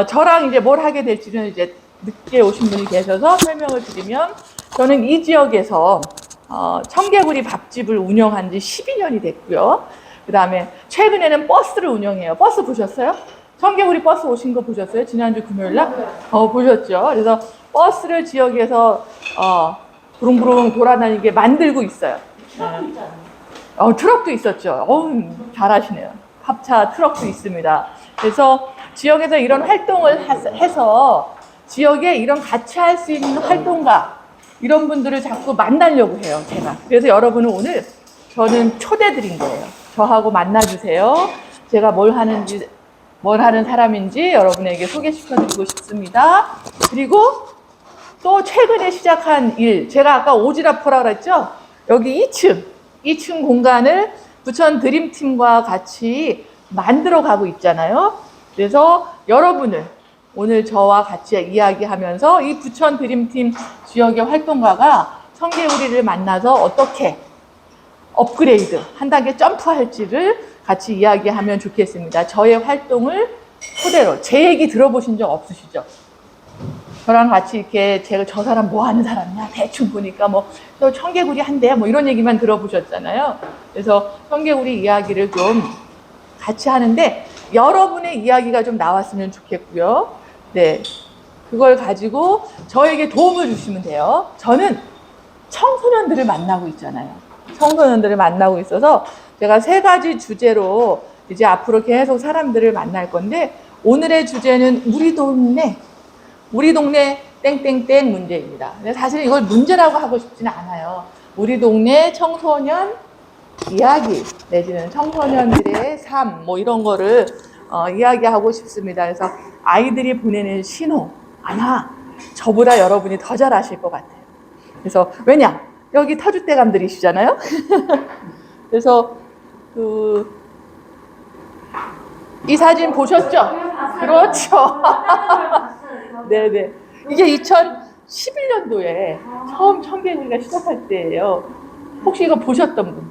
저랑 이제 뭘 하게 될지는 이제 늦게 오신 분이 계셔서 설명을 드리면, 저는 이 지역에서 청개구리 밥집을 운영한 지 12년이 됐고요. 그 다음에 최근에는 버스를 운영해요. 버스 보셨어요? 청개구리 버스 오신 거 보셨어요? 지난주 금요일날? 보셨죠? 그래서 버스를 지역에서 부릉부릉 돌아다니게 만들고 있어요. 트럭도 있었죠. 잘하시네요. 합차 트럭도 있습니다. 그래서 지역에서 이런 활동을 해서 지역에 이런 같이 할 수 있는 활동가, 이런 분들을 자꾸 만나려고 해요, 제가. 그래서 여러분은 오늘 저는 초대 드린 거예요. 저하고 만나주세요. 제가 뭘 하는 사람인지 여러분에게 소개시켜 드리고 싶습니다. 그리고 또 최근에 시작한 일, 제가 아까 오지라퍼라 그랬죠? 여기 2층 공간을 부천 드림팀과 같이 만들어 가고 있잖아요. 그래서 여러분을 오늘 저와 같이 이야기하면서 이 부천 드림팀 지역의 활동가가 청개구리를 만나서 어떻게 업그레이드, 한 단계 점프할지를 같이 이야기하면 좋겠습니다. 저의 활동을 토대로, 제 얘기 들어보신 적 없으시죠? 저랑 같이 이렇게 제가 저 사람 뭐 하는 사람이야? 대충 보니까 또 청개구리 한대 이런 얘기만 들어보셨잖아요. 그래서 청개구리 이야기를 좀 같이 하는데 여러분의 이야기가 좀 나왔으면 좋겠고요. 네, 그걸 가지고 저에게 도움을 주시면 돼요. 저는 청소년들을 만나고 있잖아요. 청소년들을 만나고 있어서 제가 3가지 주제로 이제 앞으로 계속 사람들을 만날 건데, 오늘의 주제는 우리 동네 땡땡땡 문제입니다. 근데 사실 이걸 문제라고 하고 싶지는 않아요. 우리 동네 청소년 이야기 내지는 청소년들의 삶 이런 거를 이야기하고 싶습니다. 그래서 아이들이 보내는 신호 아마 저보다 여러분이 더 잘 아실 것 같아요. 그래서 왜냐? 여기 터줏대감들이시잖아요. 그래서 이 사진 보셨죠? 그렇죠. 네네. 이게 2011년도에 처음 청개구리가 시작할 때예요. 혹시 이거 보셨던 분?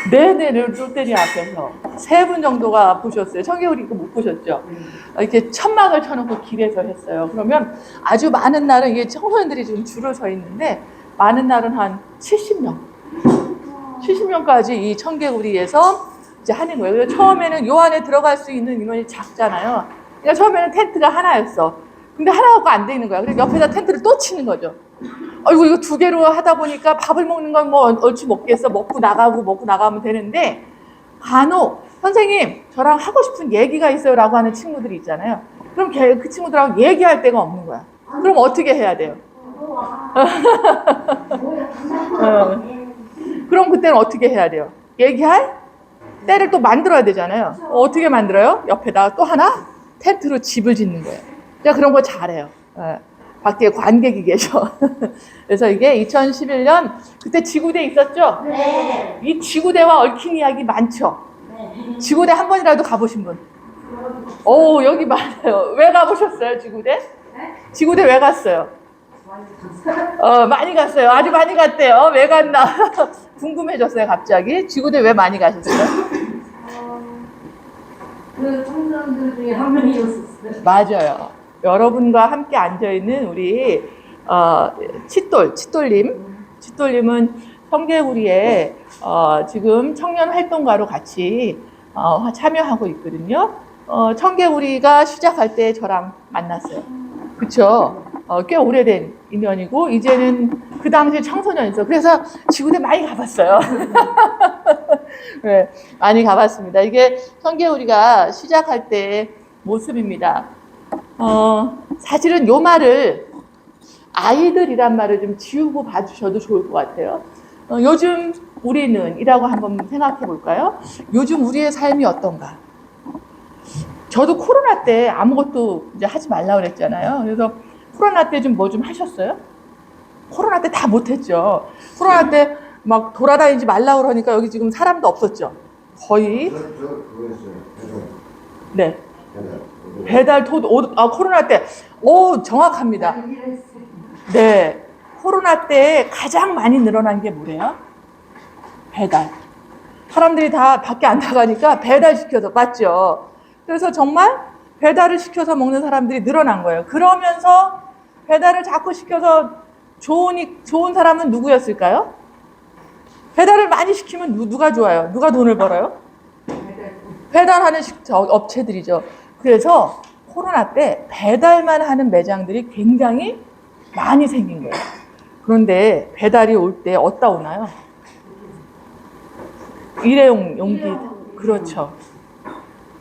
네네, 롯데리아 앞에서 3분 정도가 보셨어요. 청개구리 이거 못 보셨죠? 이렇게 천막을 쳐놓고 길에서 했어요. 그러면 아주 많은 날은, 이게 청소년들이 지금 줄을 서 있는데 많은 날은 한 70명까지 이 청개구리에서 이제 하는 거예요. 그래서 처음에는 요 안에 들어갈 수 있는 인원이 작잖아요. 그러니까 처음에는 텐트가 하나였어. 근데 하나 갖고 안 돼 있는 거야. 그래서 옆에다 텐트를 또 치는 거죠. 이거 2개로 하다 보니까 밥을 먹는 건 얼추 먹겠어. 먹고 나가면 되는데, 간혹 선생님 저랑 하고 싶은 얘기가 있어요 라고 하는 친구들이 있잖아요. 그럼 그 친구들하고 얘기할 데가 없는 거야. 그럼 어떻게 해야 돼요? 그럼 그때는 어떻게 해야 돼요? 얘기할 때를 또 만들어야 되잖아요. 어떻게 만들어요? 옆에다가 또 하나 텐트로 집을 짓는 거예요. 제가 그런 거 잘해요. 밖에 관객이 계셔. 그래서 이게 2011년 그때 지구대 있었죠? 네. 이 지구대와 얽힌 이야기 많죠? 네. 지구대 한 번이라도 가보신 분? 오, 여기 많아요. 왜 가보셨어요, 지구대? 네? 지구대 왜 갔어요? 많이 갔어요. 아주 많이 갔대요. 왜 갔나? 궁금해졌어요, 갑자기. 지구대 왜 많이 가셨어요? 그 청소년들 중에 한 명이었었어요. 맞아요. 여러분과 함께 앉아있는 우리 치돌님은 청개구리에 지금 청년 활동가로 같이 참여하고 있거든요. 청개구리가 시작할 때 저랑 만났어요. 그쵸? 꽤 오래된 인연이고, 이제는 그 당시에 청소년이었어요. 그래서 지구대 많이 가봤어요. 네, 많이 가봤습니다. 이게 청개구리가 시작할 때 모습입니다. 사실은 요 말을, 아이들이란 말을 좀 지우고 봐주셔도 좋을 것 같아요. 요즘 우리는 이라고 한번 생각해 볼까요? 요즘 우리의 삶이 어떤가? 저도 코로나 때 아무것도 이제 하지 말라 그랬잖아요. 그래서 코로나 때 좀 뭐 좀 하셨어요? 코로나 때 다 못했죠. 코로나 때 막 돌아다니지 말라 그러니까 여기 지금 사람도 없었죠. 거의. 네. 배달 코로나 때, 정확합니다. 네. 코로나 때 가장 많이 늘어난 게 뭐래요? 배달. 사람들이 다 밖에 안 나가니까 배달시켜서, 맞죠? 그래서 정말 배달을 시켜서 먹는 사람들이 늘어난 거예요. 그러면서 배달을 자꾸 시켜서 좋은 사람은 누구였을까요? 배달을 많이 시키면 누가 좋아요? 누가 돈을 벌어요? 배달하는 업체들이죠. 그래서 코로나 때 배달만 하는 매장들이 굉장히 많이 생긴 거예요. 그런데 배달이 올 때 어디다 오나요? 일회용 용기. 그렇죠.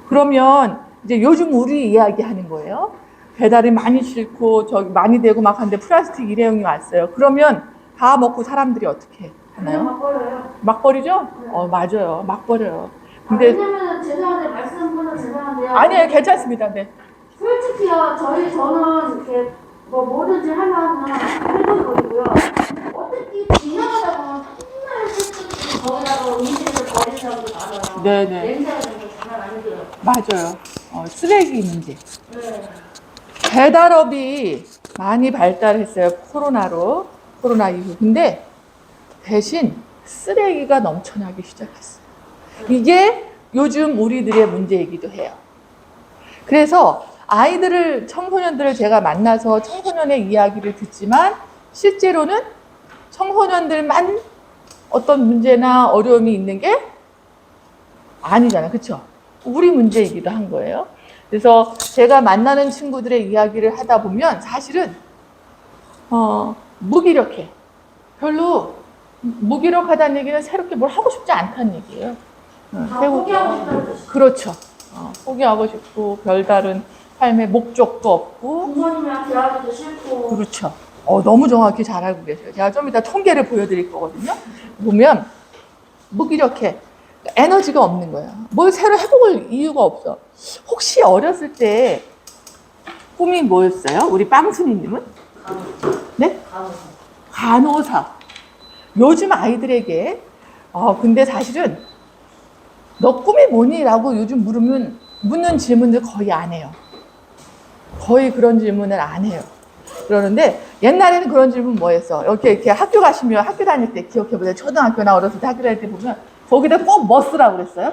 그러면 이제 요즘 우리 이야기하는 거예요. 배달이 많이 싫고 저기 많이 되고 막 하는데 플라스틱 일회용이 왔어요. 그러면 다 먹고 사람들이 어떻게 하나요? 막 버려요. 막 버리죠? 맞아요. 막 버려요. 근데 왜냐면 죄송한데 말씀보다 죄송한데요. 아니에요. 괜찮습니다. 네. 솔직히요, 저는 이렇게 뭐 뭐든지 하나하나 해보고요. 어떻게 지나가다 보면 정말 솔직히 거기다가 음식을 버리는 사람도 많아요. 네네. 냄새가 정말 장난 아니고요. 맞아요. 쓰레기 문제. 네. 배달업이 많이 발달했어요. 코로나 이후. 근데 대신 쓰레기가 넘쳐나기 시작했어요. 이게 요즘 우리들의 문제이기도 해요. 그래서 청소년들을 제가 만나서 청소년의 이야기를 듣지만 실제로는 청소년들만 어떤 문제나 어려움이 있는 게 아니잖아요. 그렇죠? 우리 문제이기도 한 거예요. 그래서 제가 만나는 친구들의 이야기를 하다 보면 사실은 무기력해. 별로 무기력하다는 얘기는 새롭게 뭘 하고 싶지 않다는 얘기예요. 포기하고 싶다는 뜻이죠. 그렇죠. 포기하고 싶고 별다른 삶의 목적도 없고. 부모님이랑 대화하기도 싫고. 그렇죠. 너무 정확히 잘 알고 계세요. 제가 좀 이따 통계를 보여드릴 거거든요. 보면 무기력해. 에너지가 없는 거예요. 뭘 새로 해볼 이유가 없어. 혹시 어렸을 때 꿈이 뭐였어요? 우리 빵순이님은? 네? 간호사. 요즘 아이들에게 근데 사실은 너 꿈이 뭐니? 라고 요즘 묻는 질문들 거의 안 해요. 거의 그런 질문을 안 해요. 그러는데 옛날에는 그런 질문 뭐였어? 이렇게 학교 가시면 학교 다닐 때 기억해보세요. 초등학교나 어렸을 때 학교 다닐 때 보면 거기다 꼭 뭐 쓰라고 그랬어요?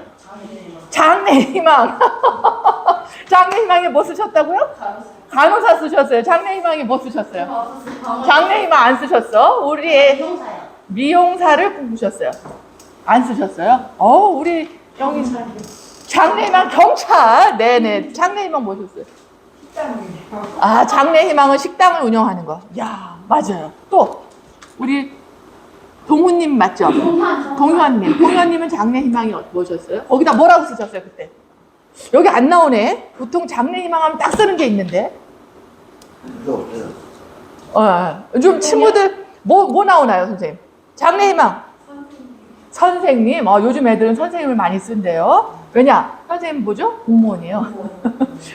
장래희망. 장래희망에 뭐 쓰셨다고요? 간호사 쓰셨어요. 장래희망에 뭐 쓰셨어요? 장래희망 안 쓰셨어? 우리 애 미용사를 꿈꾸셨어요. 안 쓰셨어요? 우리 영희 장래희망 경찰. 네네. 장래희망 뭐셨어요? 장래희망은 식당을 운영하는 거. 야, 맞아요. 또 우리 동훈님 맞죠? 동현님. 동현님은 장래희망이 뭐셨어요? 거기다 뭐라고 쓰셨어요 그때? 여기 안 나오네. 보통 장래희망 하면 딱 쓰는 게 있는데. 좀 친구들 뭐 나오나요 선생님? 장래희망. 선생님. 요즘 애들은 선생님을 많이 쓴대요. 왜냐? 선생님 뭐죠? 공무원이에요.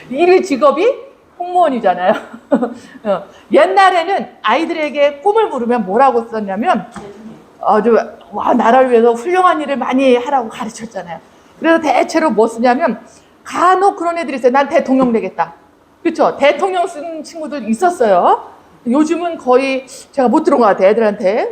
일 직업이 공무원이잖아요. 옛날에는 아이들에게 꿈을 물으면 뭐라고 썼냐면 나라를 위해서 훌륭한 일을 많이 하라고 가르쳤잖아요. 그래서 대체로 뭐 쓰냐면 간혹 그런 애들이 있어요. 난 대통령 되겠다. 그렇죠? 대통령 쓴 친구들 있었어요. 요즘은 거의 제가 못 들은 것 같아요. 애들한테.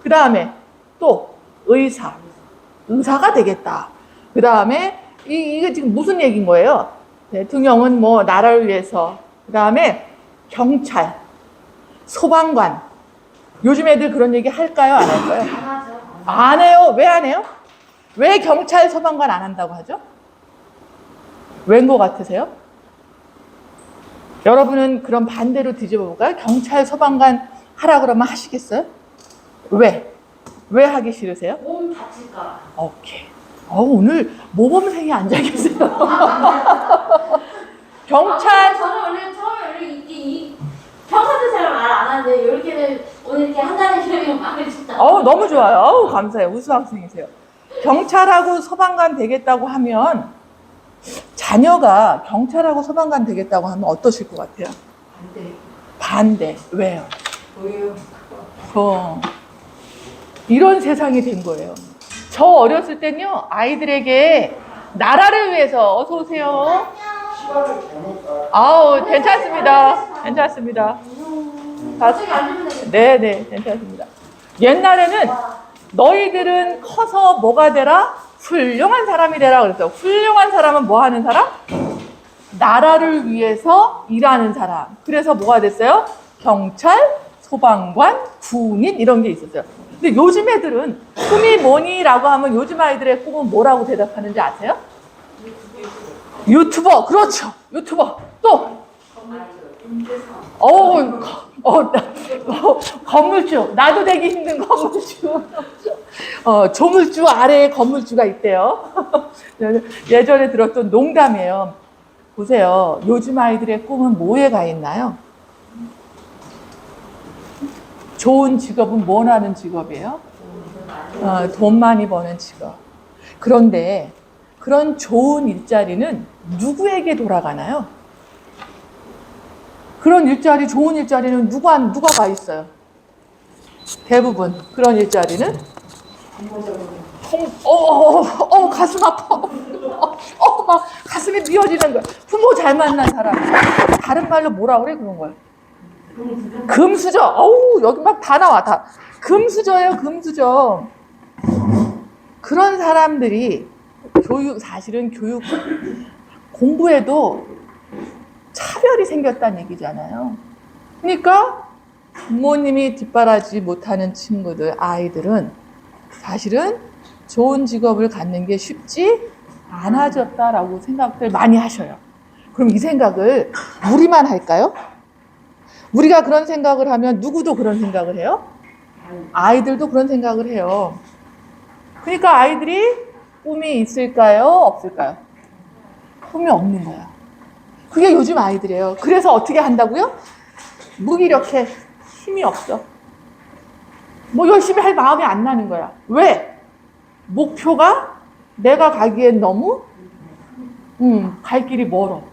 그 다음에 또 의사가 되겠다. 그 다음에 이게 지금 무슨 얘기인 거예요? 대통령은 뭐 나라를 위해서. 그 다음에 경찰, 소방관. 요즘 애들 그런 얘기 할까요? 안 할까요? 안 하죠. 안 해요. 왜 안 해요? 왜 경찰, 소방관 안 한다고 하죠? 왠 거 같으세요? 여러분은 그럼 반대로 뒤집어 볼까요? 경찰, 소방관 하라 그러면 하시겠어요? 왜? 왜 하기 싫으세요? 몸 다칠까. 오케이. 오늘 모범생이 앉아 계세요. 경찰. 저는 원래 처음에 이 평소에 잘 말 안 하는데 이렇게는 오늘 이렇게 한다는 기념이 마음에 든다. 너무 좋아요. 감사해요. 우수학생이세요. 경찰하고 소방관 되겠다고 하면 자녀가 경찰하고 소방관 되겠다고 하면 어떠실 것 같아요? 반대. 왜요? 이런 세상이 된 거예요. 저 어렸을 땐요, 아이들에게 나라를 위해서 어서 오세요. 괜찮습니다. 괜찮습니다. 네네, 괜찮습니다. 옛날에는 너희들은 커서 뭐가 되라? 훌륭한 사람이 되라 그랬어요. 훌륭한 사람은 뭐 하는 사람? 나라를 위해서 일하는 사람. 그래서 뭐가 됐어요? 경찰, 소방관, 군인 이런 게 있었어요. 근데 요즘 애들은 꿈이 뭐니라고 하면 요즘 아이들의 꿈은 뭐라고 대답하는지 아세요? 유튜버. 그렇죠. 유튜버. 또 건물주. 나도 되기 힘든 건물주. 조물주 아래에 건물주가 있대요. 예전에 들었던 농담이에요. 보세요. 요즘 아이들의 꿈은 뭐에 가 있나요? 좋은 직업은 뭐 하는 직업이에요? 돈 많이 버는 직업. 그런데 그런 좋은 일자리는 누구에게 돌아가나요? 그런 일자리, 좋은 일자리는 누가 가 있어요? 대부분 그런 일자리는 가슴 아파. 막 가슴이 미어지는 거야. 부모 잘 만난 사람. 다른 말로 뭐라 그래 그런 걸? 금수저. 어우 여기 막 다 나와 다. 금수저예요 금수저. 그런 사람들이 사실은 교육 공부에도 차별이 생겼다는 얘기잖아요. 그러니까 부모님이 뒷바라지 못하는 친구들, 아이들은 사실은 좋은 직업을 갖는 게 쉽지 않아졌다라고 생각들 많이 하셔요. 그럼 이 생각을 우리만 할까요? 우리가 그런 생각을 하면 누구도 그런 생각을 해요? 아이들도 그런 생각을 해요. 그러니까 아이들이 꿈이 있을까요? 없을까요? 꿈이 없는 거야. 그게 요즘 아이들이에요. 그래서 어떻게 한다고요? 무기력해. 힘이 없어. 뭐 열심히 할 마음이 안 나는 거야. 왜? 목표가 내가 가기엔 너무 갈 길이 멀어.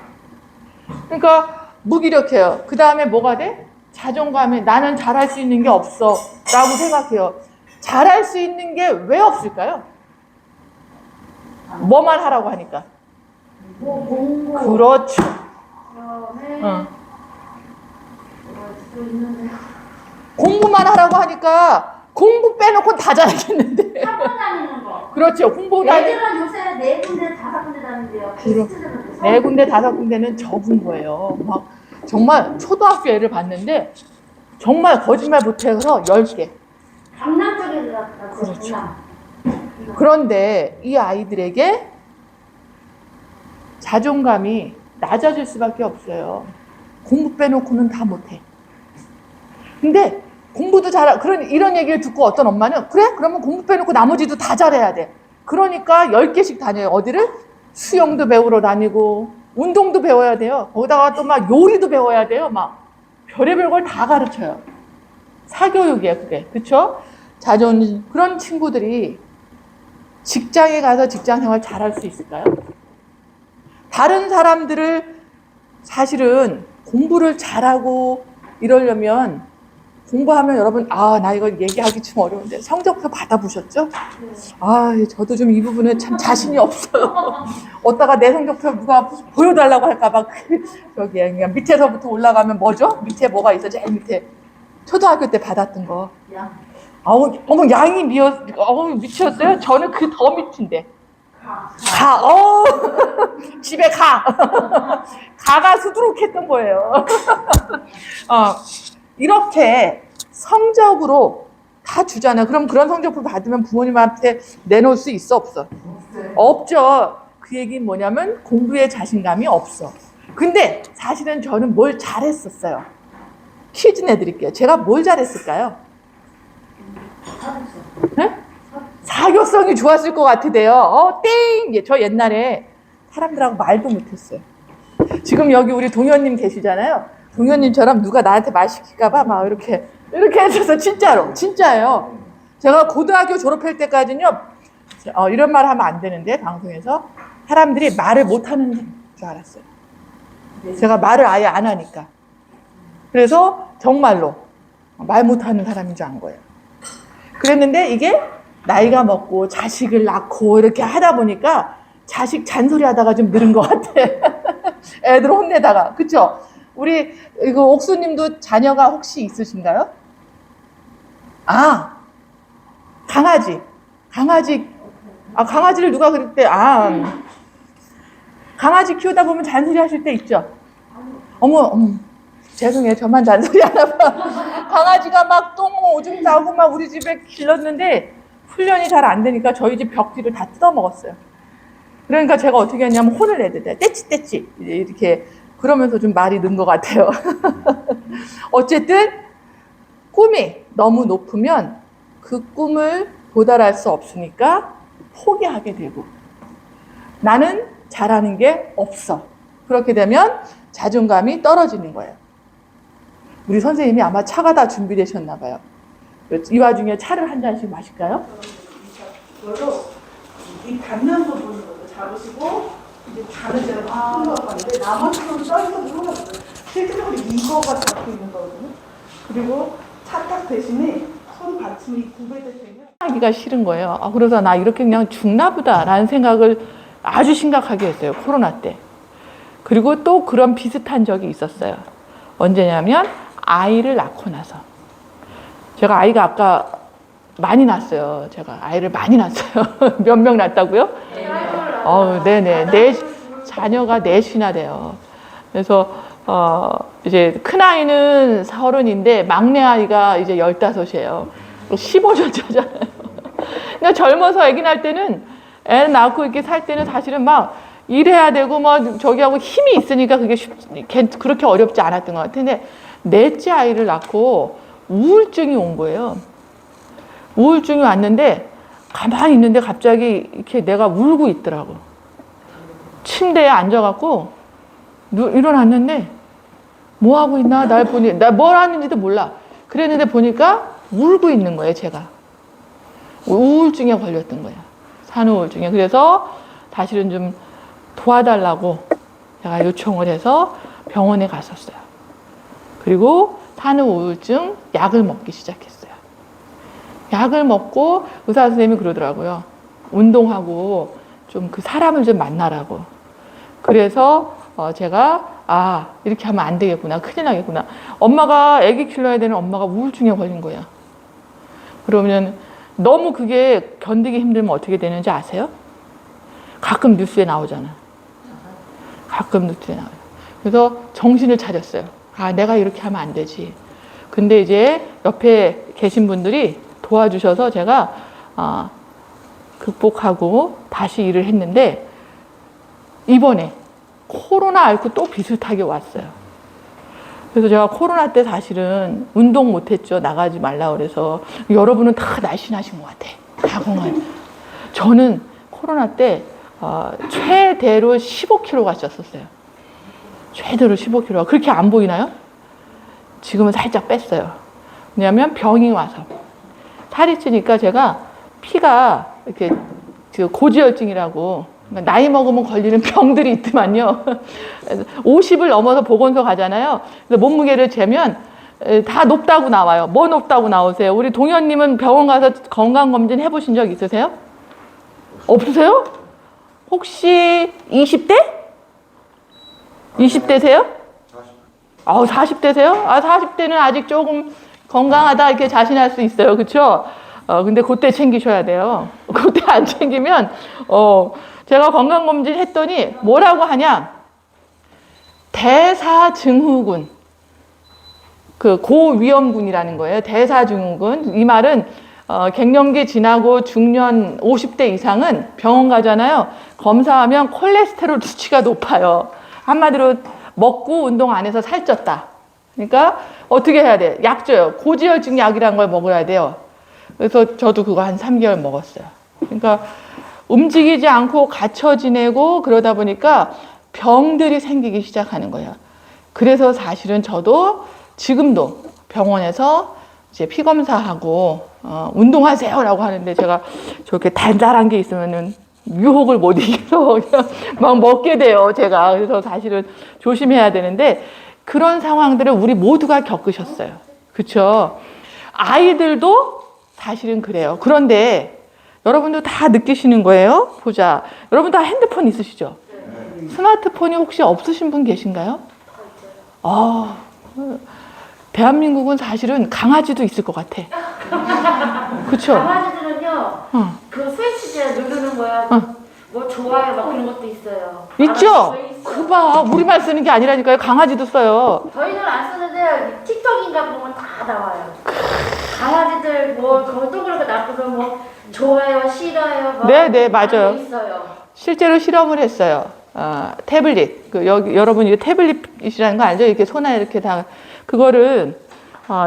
그러니까 무기력해요. 그 다음에 뭐가 돼? 자존감에 나는 잘할 수 있는 게 없어 라고 생각해요. 잘할 수 있는 게 왜 없을까요? 뭐만 하라고 하니까. 공부. 그렇죠. 그다음에 또 있는데. 공부만 하라고 하니까 공부 빼놓고 다 잘하겠는데. 학원 다니는 거. 그렇죠. 공부 다니. 애들은 요새 4군데 5군데 다니는데요. 네 군데 5군데는 적은 거예요. 막 정말 초등학교 애를 봤는데 정말 거짓말 못해서 10개. 강남 쪽에 들어갔다. 그렇죠. 강남. 그런데 이 아이들에게 자존감이 낮아질 수밖에 없어요. 공부 빼놓고는 다 못해. 근데 공부도 이런 얘기를 듣고 어떤 엄마는 그래? 그러면 공부 빼놓고 나머지도 다 잘해야 돼. 그러니까 10개씩 다녀요. 어디를? 수영도 배우러 다니고 운동도 배워야 돼요. 거기다가 또 막 요리도 배워야 돼요. 막 별의별 걸 다 가르쳐요. 사교육이에요, 그게. 그쵸? 그런 친구들이 직장에 가서 직장 생활 잘할 수 있을까요? 다른 사람들을 사실은 공부를 잘하고 이러려면 공부하면 여러분 나 이거 얘기하기 좀 어려운데 성적표 받아보셨죠? 저도 좀 이 부분에 참 자신이 없어요. 어디다가 내 성적표 누가 보여달라고 할까봐 저기 그냥 밑에서부터 올라가면 뭐죠? 밑에 뭐가 있어? 제일 밑에 초등학교 때 받았던 거. 어머 양이 미쳤어요? 저는 그 더 밑인데. 집에 가가 수두룩했던 거예요. 이렇게 성적으로 다 주잖아요. 그럼 그런 성적표 받으면 부모님한테 내놓을 수 있어, 없어? 없죠. 그 얘기는 뭐냐면 공부에 자신감이 없어. 근데 사실은 저는 뭘 잘했었어요. 퀴즈 내드릴게요. 제가 뭘 잘했을까요? 네? 사교성이 좋았을 것 같으대요. 땡! 저 옛날에 사람들하고 말도 못했어요. 지금 여기 우리 동현님 계시잖아요. 동현님처럼 누가 나한테 말 시킬까봐 막 이렇게 해줘서 진짜예요. 제가 고등학교 졸업할 때까지는요, 이런 말 하면 안 되는데, 방송에서 사람들이 말을 못하는 줄 알았어요. 제가 말을 아예 안 하니까. 그래서 정말로 말 못하는 사람인 줄 안 거예요. 그랬는데 이게 나이가 먹고 자식을 낳고 이렇게 하다 보니까 자식 잔소리 하다가 좀 늘은 것 같아. 애들 혼내다가. 그쵸? 우리 이거 옥수님도 자녀가 혹시 있으신가요? 강아지를 누가 그랬대. 강아지 키우다 보면 잔소리 하실 때 있죠? 어머, 죄송해요. 저만 잔소리 하나 봐. 강아지가 막 똥, 오줌 싸고 막 우리 집에 길렀는데 훈련이 잘 안 되니까 저희 집 벽지를 다 뜯어먹었어요. 그러니까 제가 어떻게 했냐면 혼을 내드려요. 떼치 이렇게 그러면서 좀 말이 는 것 같아요. 어쨌든 꿈이 너무 높으면 그 꿈을 도달할 수 없으니까 포기하게 되고 나는 잘하는 게 없어. 그렇게 되면 자존감이 떨어지는 거예요. 우리 선생님이 아마 차가 다 준비되셨나 봐요. 이 와중에 차를 한 잔씩 마실까요? 이걸로 이 닿는 부분으로 잡으시고 이제 다는 제가 큰 거 같는데 나머지는 썰어서 물어보는 거예요. 실질적으로 이거가 잡고 있는 거거든요. 그리고 차딱 대신에 손 받침이 구배되면 하기가 싫은 거예요. 그래서 나 이렇게 그냥 죽나 보다라는 생각을 아주 심각하게 했어요. 코로나 때. 그리고 또 그런 비슷한 적이 있었어요. 언제냐면 아이를 낳고 나서. 제가 아이가 아까 많이 낳았어요. 제가 아이를 많이 낳았어요. 몇 명 낳았다고요? 네네. 자녀가 넷이나 돼요. 그래서 이제 큰 아이는 30인데 막내 아이가 이제 15이에요. 15년 차잖아요. 그러니까 젊어서 아기 낳을 때는 애 낳고 이렇게 살 때는 사실은 막 일해야 되고 뭐 저기하고 힘이 있으니까 그게 그렇게 어렵지 않았던 것 같은데 넷째 아이를 낳고 우울증이 온 거예요. 우울증이 왔는데 가만히 있는데 갑자기 이렇게 내가 울고 있더라고. 침대에 앉아갖고 일어났는데 뭐 하고 있나 날 보니 나 뭘 하는지도 몰라. 그랬는데 보니까 울고 있는 거예요. 제가 우울증에 걸렸던 거예요. 산후우울증에. 그래서 사실은 좀 도와달라고 제가 요청을 해서 병원에 갔었어요. 그리고 산후우울증 약을 먹기 시작했어요. 약을 먹고 의사 선생님이 그러더라고요. 운동하고 좀 그 사람을 좀 만나라고. 그래서 제가 이렇게 하면 안 되겠구나. 큰일 나겠구나. 엄마가 아기 키워야 되는 엄마가 우울증에 걸린 거야. 그러면 너무 그게 견디기 힘들면 어떻게 되는지 아세요? 가끔 뉴스에 나오잖아. 가끔 뉴스에 나와요. 그래서 정신을 차렸어요. 내가 이렇게 하면 안 되지. 근데 이제 옆에 계신 분들이 도와주셔서 제가 극복하고 다시 일을 했는데 이번에 코로나19 또 비슷하게 왔어요. 그래서 제가 코로나 때 사실은 운동 못했죠. 나가지 말라 그래서. 여러분은 다 날씬하신 것 같아. 자궁은. 저는 코로나 때 최대로 15kg가 쪘었어요. 최대로 15kg. 그렇게 안 보이나요? 지금은 살짝 뺐어요. 왜냐하면 병이 와서. 살이 찌니까 제가 피가 이렇게 고지혈증이라고 나이 먹으면 걸리는 병들이 있더만요. 50을 넘어서 보건소 가잖아요. 그래서 몸무게를 재면 다 높다고 나와요. 뭐 높다고 나오세요? 우리 동현님은 병원 가서 건강검진 해보신 적 있으세요? 없으세요? 혹시 20대? 20대세요? 40대세요? 40대는 아직 조금 건강하다 이렇게 자신할 수 있어요. 그렇죠? 근데 그때 챙기셔야 돼요. 그때 안 챙기면 제가 건강검진 했더니 뭐라고 하냐? 대사증후군. 그 고위험군이라는 거예요. 대사증후군. 이 말은 갱년기 지나고 중년 50대 이상은 병원 가잖아요. 검사하면 콜레스테롤 수치가 높아요. 한마디로 먹고 운동 안 해서 살쪘다. 그러니까 어떻게 해야 돼? 약 줘요. 고지혈증 약이라는 걸 먹어야 돼요. 그래서 저도 그거 한 3개월 먹었어요. 그러니까 움직이지 않고 갇혀 지내고 그러다 보니까 병들이 생기기 시작하는 거예요. 그래서 사실은 저도 지금도 병원에서 이제 피 검사하고 운동하세요라고 하는데 제가 저렇게 달달한 게 있으면은 유혹을 못 이겨서 그냥 막 먹게 돼요. 제가. 그래서 사실은 조심해야 되는데 그런 상황들을 우리 모두가 겪으셨어요. 그렇죠? 아이들도 사실은 그래요. 그런데 여러분도 다 느끼시는 거예요. 보자. 여러분 다 핸드폰 있으시죠? 스마트폰이 혹시 없으신 분 계신가요? 대한민국은 사실은 강아지도 있을 것 같아. 그렇죠? 강아지들은요, 그 스위치를 누르는 거야. 뭐 좋아요 막 그런 것도 있어요. 있죠? 알아서 있어요. 그봐 우리만 쓰는 게 아니라니까요. 강아지도 써요. 저희는 안 쓰는데 틱톡인가 보면 다 나와요. 강아지들 뭐 그것도 그렇고 나쁘고 뭐 좋아요 싫어요 막 네, 맞아요. 많이 있어요. 실제로 실험을 했어요. 태블릿. 여기 여러분 이거 태블릿이라는 거 알죠? 이렇게 손에 이렇게 다 그거를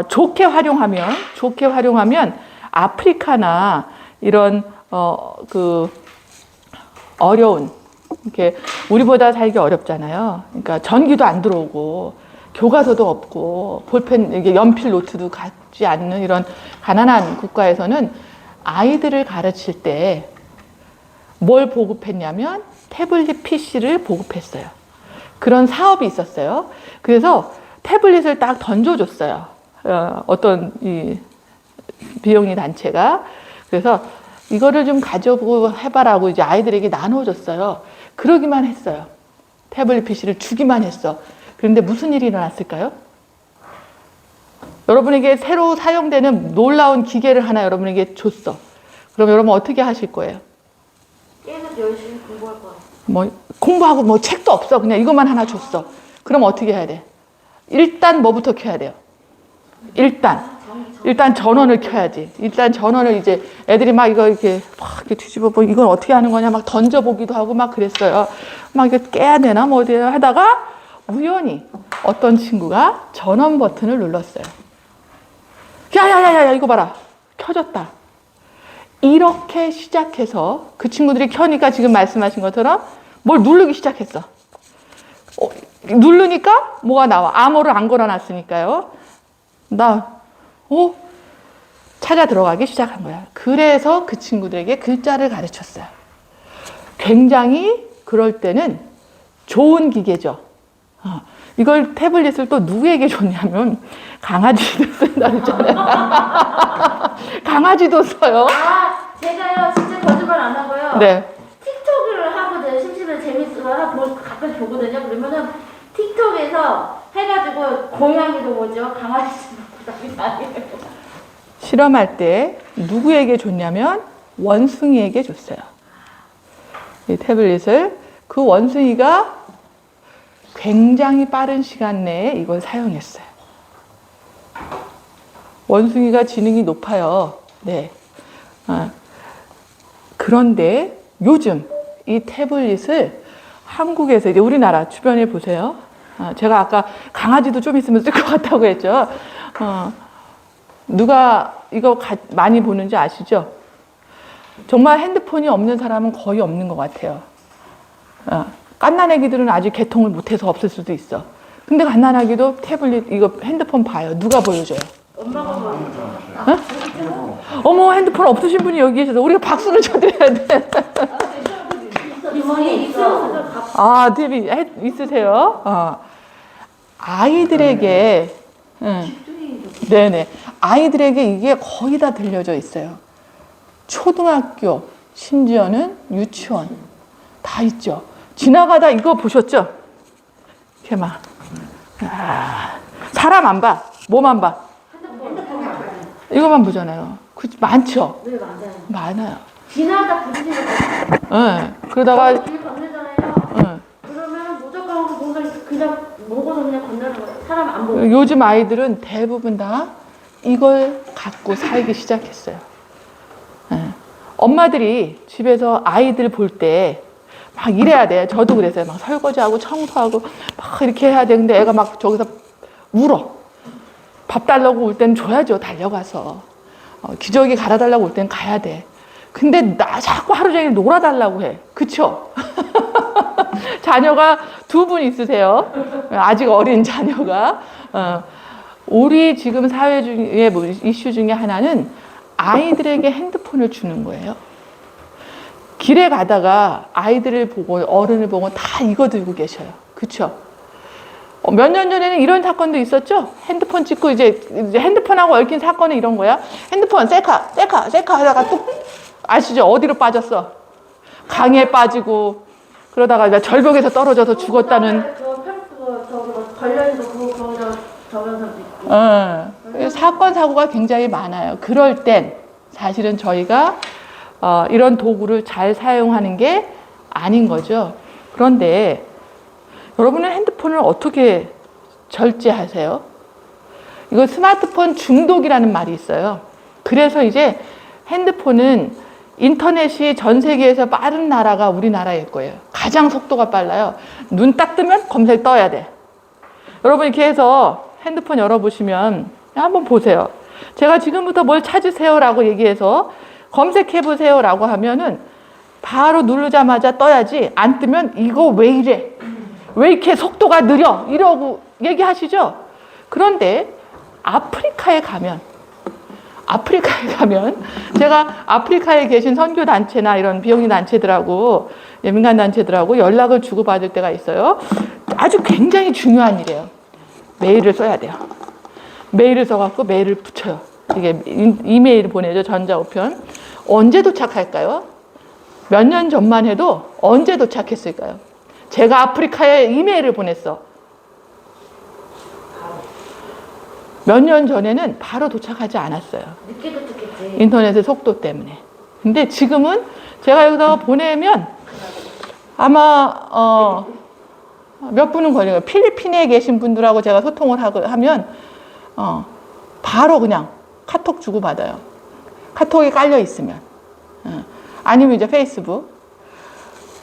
좋게 활용하면 아프리카나 이런 그 어려운 이렇게 우리보다 살기 어렵잖아요. 그러니까 전기도 안 들어오고 교과서도 없고 볼펜 이게 연필 노트도 갖지 않는 이런 가난한 국가에서는 아이들을 가르칠 때 뭘 보급했냐면 태블릿 PC를 보급했어요. 그런 사업이 있었어요. 그래서 태블릿을 딱 던져줬어요. 어떤 이 비영리 단체가. 그래서 이거를 좀 가져보고 해봐라고 이제 아이들에게 나눠줬어요. 그러기만 했어요. 태블릿 PC를 주기만 했어. 그런데 무슨 일이 일어났을까요? 여러분에게 새로 사용되는 놀라운 기계를 하나 여러분에게 줬어. 그럼 여러분 어떻게 하실 거예요? 계속 열심히 공부할 거야. 뭐 공부하고 뭐 책도 없어. 그냥 이것만 하나 줬어. 그럼 어떻게 해야 돼? 일단 뭐부터 켜야 돼요? 일단 전원을 켜야지. 일단 전원을 이제 애들이 막 이거 이렇게 막 이렇게 뒤집어 보고 이건 어떻게 하는 거냐 막 던져보기도 하고 막 그랬어요. 막 이거 깨야 되나 뭐 어디야 하다가 우연히 어떤 친구가 전원 버튼을 눌렀어요. 야야야야 이거 봐라. 켜졌다. 이렇게 시작해서 그 친구들이 켜니까 지금 말씀하신 것처럼 뭘 누르기 시작했어. 누르니까 뭐가 나와. 암호를 안 걸어놨으니까요. 찾아 들어가기 시작한 거야. 그래서 그 친구들에게 글자를 가르쳤어요. 굉장히 그럴 때는 좋은 기계죠. 이걸 태블릿을 또 누구에게 줬냐면 강아지도 쓴다 그랬잖아요. 강아지도 써요. 제가요 진짜 거짓말 안 하고요. 네. 틱톡을 하거든요. 심심해 재밌어서 가끔 보거든요. 그러면은 틱톡에서 해가지고 고양이도 뭐죠, 강아지도 그다음에 아니에요. 실험할 때 누구에게 줬냐면 원숭이에게 줬어요. 이 태블릿을 그 원숭이가 굉장히 빠른 시간 내에 이걸 사용했어요. 원숭이가 지능이 높아요. 네. 그런데 요즘 이 태블릿을 한국에서 이제 우리나라 주변에 보세요. 제가 아까 강아지도 좀 있으면 쓸 것 같다고 했죠. 누가 이거 많이 보는지 아시죠? 정말 핸드폰이 없는 사람은 거의 없는 것 같아요. 갓난아기들은 아직 개통을 못해서 없을 수도 있어. 근데 갓난아기도 태블릿 이거 핸드폰 봐요. 누가 보여줘요? 엄마가 보여줘. 어머 핸드폰 없으신 분이 여기 계셔서 우리가 박수를 쳐드려야 돼. 이번에 있어. TV 있으세요? 아이들에게 네네 아이들에게 이게 거의 다 들려져 있어요. 초등학교 심지어는 유치원 다 있죠. 지나가다 이거 보셨죠? 이렇게 막 사람 안 봐, 뭐만 봐. 이거만 보잖아요. 많죠? 네, 맞아요. 많아요. 지나다 부딪히는 거. 네. 그러다가 길 건너잖아요. 그러면 무조건 뭔가 그냥 보고서 그냥 건너는 거예요. 사람 안 보고. 요즘 아이들은 대부분 다 이걸 갖고 살기 시작했어요. 엄마들이 집에서 아이들 볼 때 막 이래야 돼. 저도 그랬어요. 막 설거지하고 청소하고 막 이렇게 해야 되는데 애가 막 저기서 울어. 밥 달라고 올 때는 줘야죠. 달려가서. 기저귀 갈아달라고 올 때는 가야 돼. 근데 나 자꾸 하루 종일 놀아달라고 해. 그쵸? 자녀가 2분 있으세요. 아직 어린 자녀가. 우리 지금 사회 중에 이슈 중에 하나는 아이들에게 핸드폰을 주는 거예요. 길에 가다가 아이들을 보고 어른을 보고 다 이거 들고 계셔요. 그쵸? 몇 년 전에는 이런 사건도 있었죠? 핸드폰 찍고 이제 핸드폰하고 얽힌 사건은 이런 거야. 핸드폰 셀카 하다가 뚝 아시죠? 어디로 빠졌어? 강에 빠지고 그러다가 이제 절벽에서 떨어져서 죽었다는. 걸려있는 거 그거 저면서도 있고. 사건 사고가 굉장히 많아요. 그럴 땐 사실은 저희가 이런 도구를 잘 사용하는 게 아닌 거죠. 그런데 여러분은 핸드폰을 어떻게 절제하세요? 이거 스마트폰 중독이라는 말이 있어요. 그래서 이제 핸드폰은 인터넷이 전 세계에서 빠른 나라가 우리나라일 거예요. 가장 속도가 빨라요. 눈 딱 뜨면 검색 떠야 돼. 여러분 이렇게 해서 핸드폰 열어보시면 한번 보세요. 제가 지금부터 뭘 찾으세요라고 얘기해서 검색해보세요라고 하면은 바로 누르자마자 떠야지, 안 뜨면 이거 왜 이래? 왜 이렇게 속도가 느려? 이러고 얘기하시죠? 그런데 아프리카에 가면 제가 아프리카에 계신 선교단체나 이런 비영리 단체들하고 민간 단체들하고 연락을 주고받을 때가 있어요. 아주 굉장히 중요한 일이에요. 메일을 써야 돼요. 메일을 써갖고 메일을 붙여요. 이게 이메일을 보내죠. 전자우편. 언제 도착할까요? 몇 년 전만 해도 언제 도착했을까요? 제가 아프리카에 이메일을 보냈어. 몇 년 전에는 바로 도착하지 않았어요. 늦게 도착했지. 인터넷의 속도 때문에. 근데 지금은 제가 여기다가 보내면 아마 몇 분은 걸려요. 필리핀에 계신 분들하고 제가 소통을 하면 바로 그냥 카톡 주고 받아요. 카톡이 깔려 있으면. 아니면 이제 페이스북.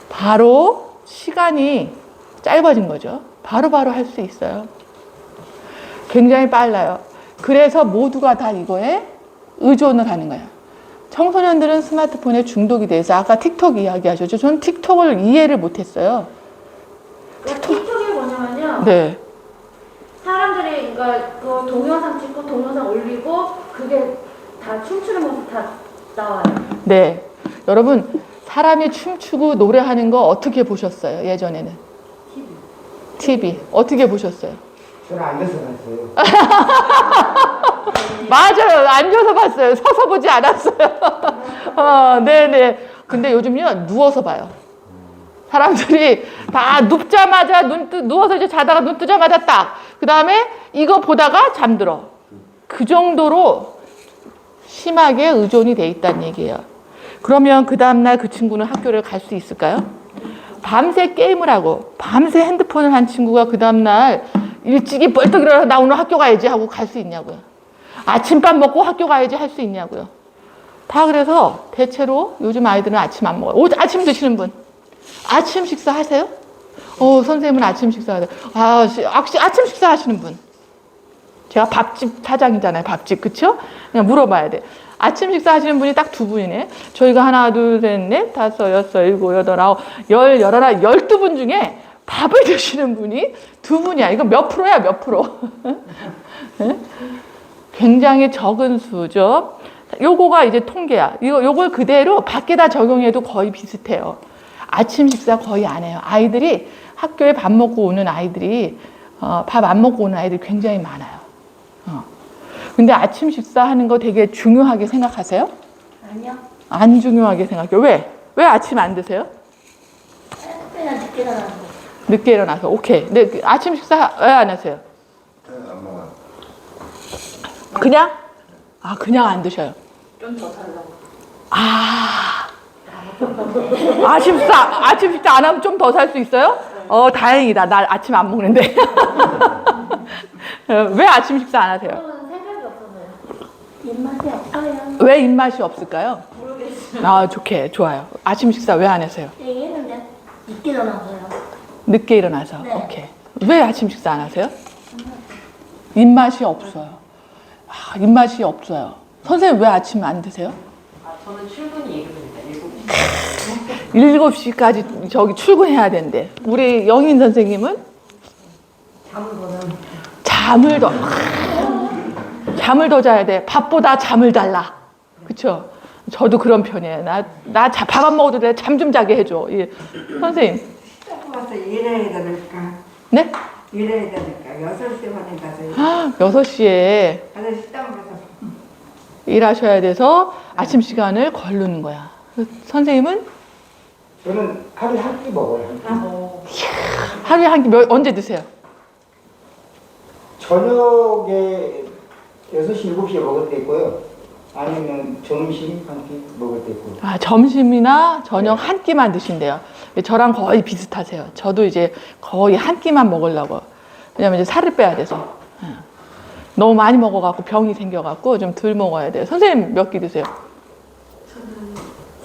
바로 시간이 짧아진 거죠. 바로바로 할 수 있어요. 굉장히 빨라요. 그래서 모두가 다 이거에 의존을 하는 거예요. 청소년들은 스마트폰에 중독이 돼서 아까 틱톡 이야기하셨죠. 저는 틱톡을 이해를 못했어요. 틱톡이 뭐냐면요. 네. 사람들이 그러니까 그 동영상 찍고 동영상 올리고 그게 다 춤추는 모습 다 나와요. 네. 여러분, 사람이 춤추고 노래하는 거 어떻게 보셨어요? 예전에는? TV. 어떻게 보셨어요? 저는 앉아서 봤어요. 맞아요. 앉아서 봤어요. 서서 보지 않았어요. 네네. 근데 요즘요, 누워서 봐요. 사람들이 다 눕자마자 누워서 이제 자다가 눈 뜨자마자 딱. 그 다음에 이거 보다가 잠들어. 그 정도로 심하게 의존이 돼 있다는 얘기예요. 그러면 그 다음날 그 친구는 학교를 갈 수 있을까요? 밤새 게임을 하고 밤새 핸드폰을 한 친구가 그 다음날 일찍이 벌떡 일어나서 나 오늘 학교 가야지 하고 갈 수 있냐고요. 아침밥 먹고 학교 가야지 할 수 있냐고요. 다 그래서 대체로 요즘 아이들은 아침 안 먹어요. 아침 드시는 분. 아침 식사 하세요? 선생님은 아침 식사 하세요. 아침 식사 하시는 분. 제가 밥집 사장이잖아요. 밥집. 그쵸? 그냥 물어봐야 돼. 아침 식사 하시는 분이 딱 두 분이네. 저희가 하나, 둘, 셋, 넷, 다섯, 여섯, 일곱, 여덟, 아홉, 열, 열하나, 12분 중에 밥을 드시는 분이 두 분이야. 이거 몇 프로야, 몇 프로? 굉장히 적은 수죠. 요거가 이제 통계야. 요걸 그대로 밖에다 적용해도 거의 비슷해요. 아침 식사 거의 안 해요. 아이들이 학교에 밥 먹고 오는 아이들이, 밥 안 먹고 오는 아이들이 굉장히 많아요. 근데 아침 식사하는 거 되게 중요하게 생각하세요? 아니요. 안 중요하게 생각해요. 왜? 왜 아침 안 드세요? 그냥 늦게 일어나는 거. 늦게 일어나서. 오케이. 근데 아침 식사 왜 안 하세요? 안 먹어요. 그냥? 그냥 안 드셔요. 좀 더 살라고. 아침 식사 안 하면 좀 더 살 수 있어요? 다행이다. 나 아침 안 먹는데. 왜 아침 식사 안 하세요? 저는 생각이 없어서요. 입맛이 없어요. 왜 입맛이 없을까요? 모르겠어요. 좋아요. 아침 식사 왜 안 하세요? 얘기했는데 늦게 일어나서요. 늦게 일어나서. 네. 오케이. 왜 아침 식사 안 하세요? 입맛이 없어요. 입맛이 없어요. 선생님 왜 아침 안 드세요? 저는 출근이 예금입니다. 7시까지 저기 출근해야 된대. 우리 영인 선생님은? 잠을 더 자야 돼. 밥보다 잠을 달라. 그쵸? 저도 그런 편이에요. 나 밥 안 먹어도 돼. 잠 좀 자게 해줘. 예. 선생님. 조금 와서 일해야 되니까. 네? 일해야 되니까 6시 반에 가서 6시에 가서 식당 가서 일하셔야 돼서 아침 시간을 걸르는 거야. 선생님은 저는 하루에 한 끼 먹어요. 하루에 한 끼 언제 드세요? 저녁에 6시, 7시에 먹을 때 있고요. 아니면 점심 한 끼 먹을 때 있고. 아, 점심이나 저녁 한 끼만 드신대요. 저랑 거의 비슷하세요. 저도 이제 거의 한 끼만 먹으려고. 왜냐면 이제 살을 빼야 돼서. 너무 많이 먹어갖고 병이 생겨갖고 좀 덜 먹어야 돼요. 선생님 몇 끼 드세요? 저는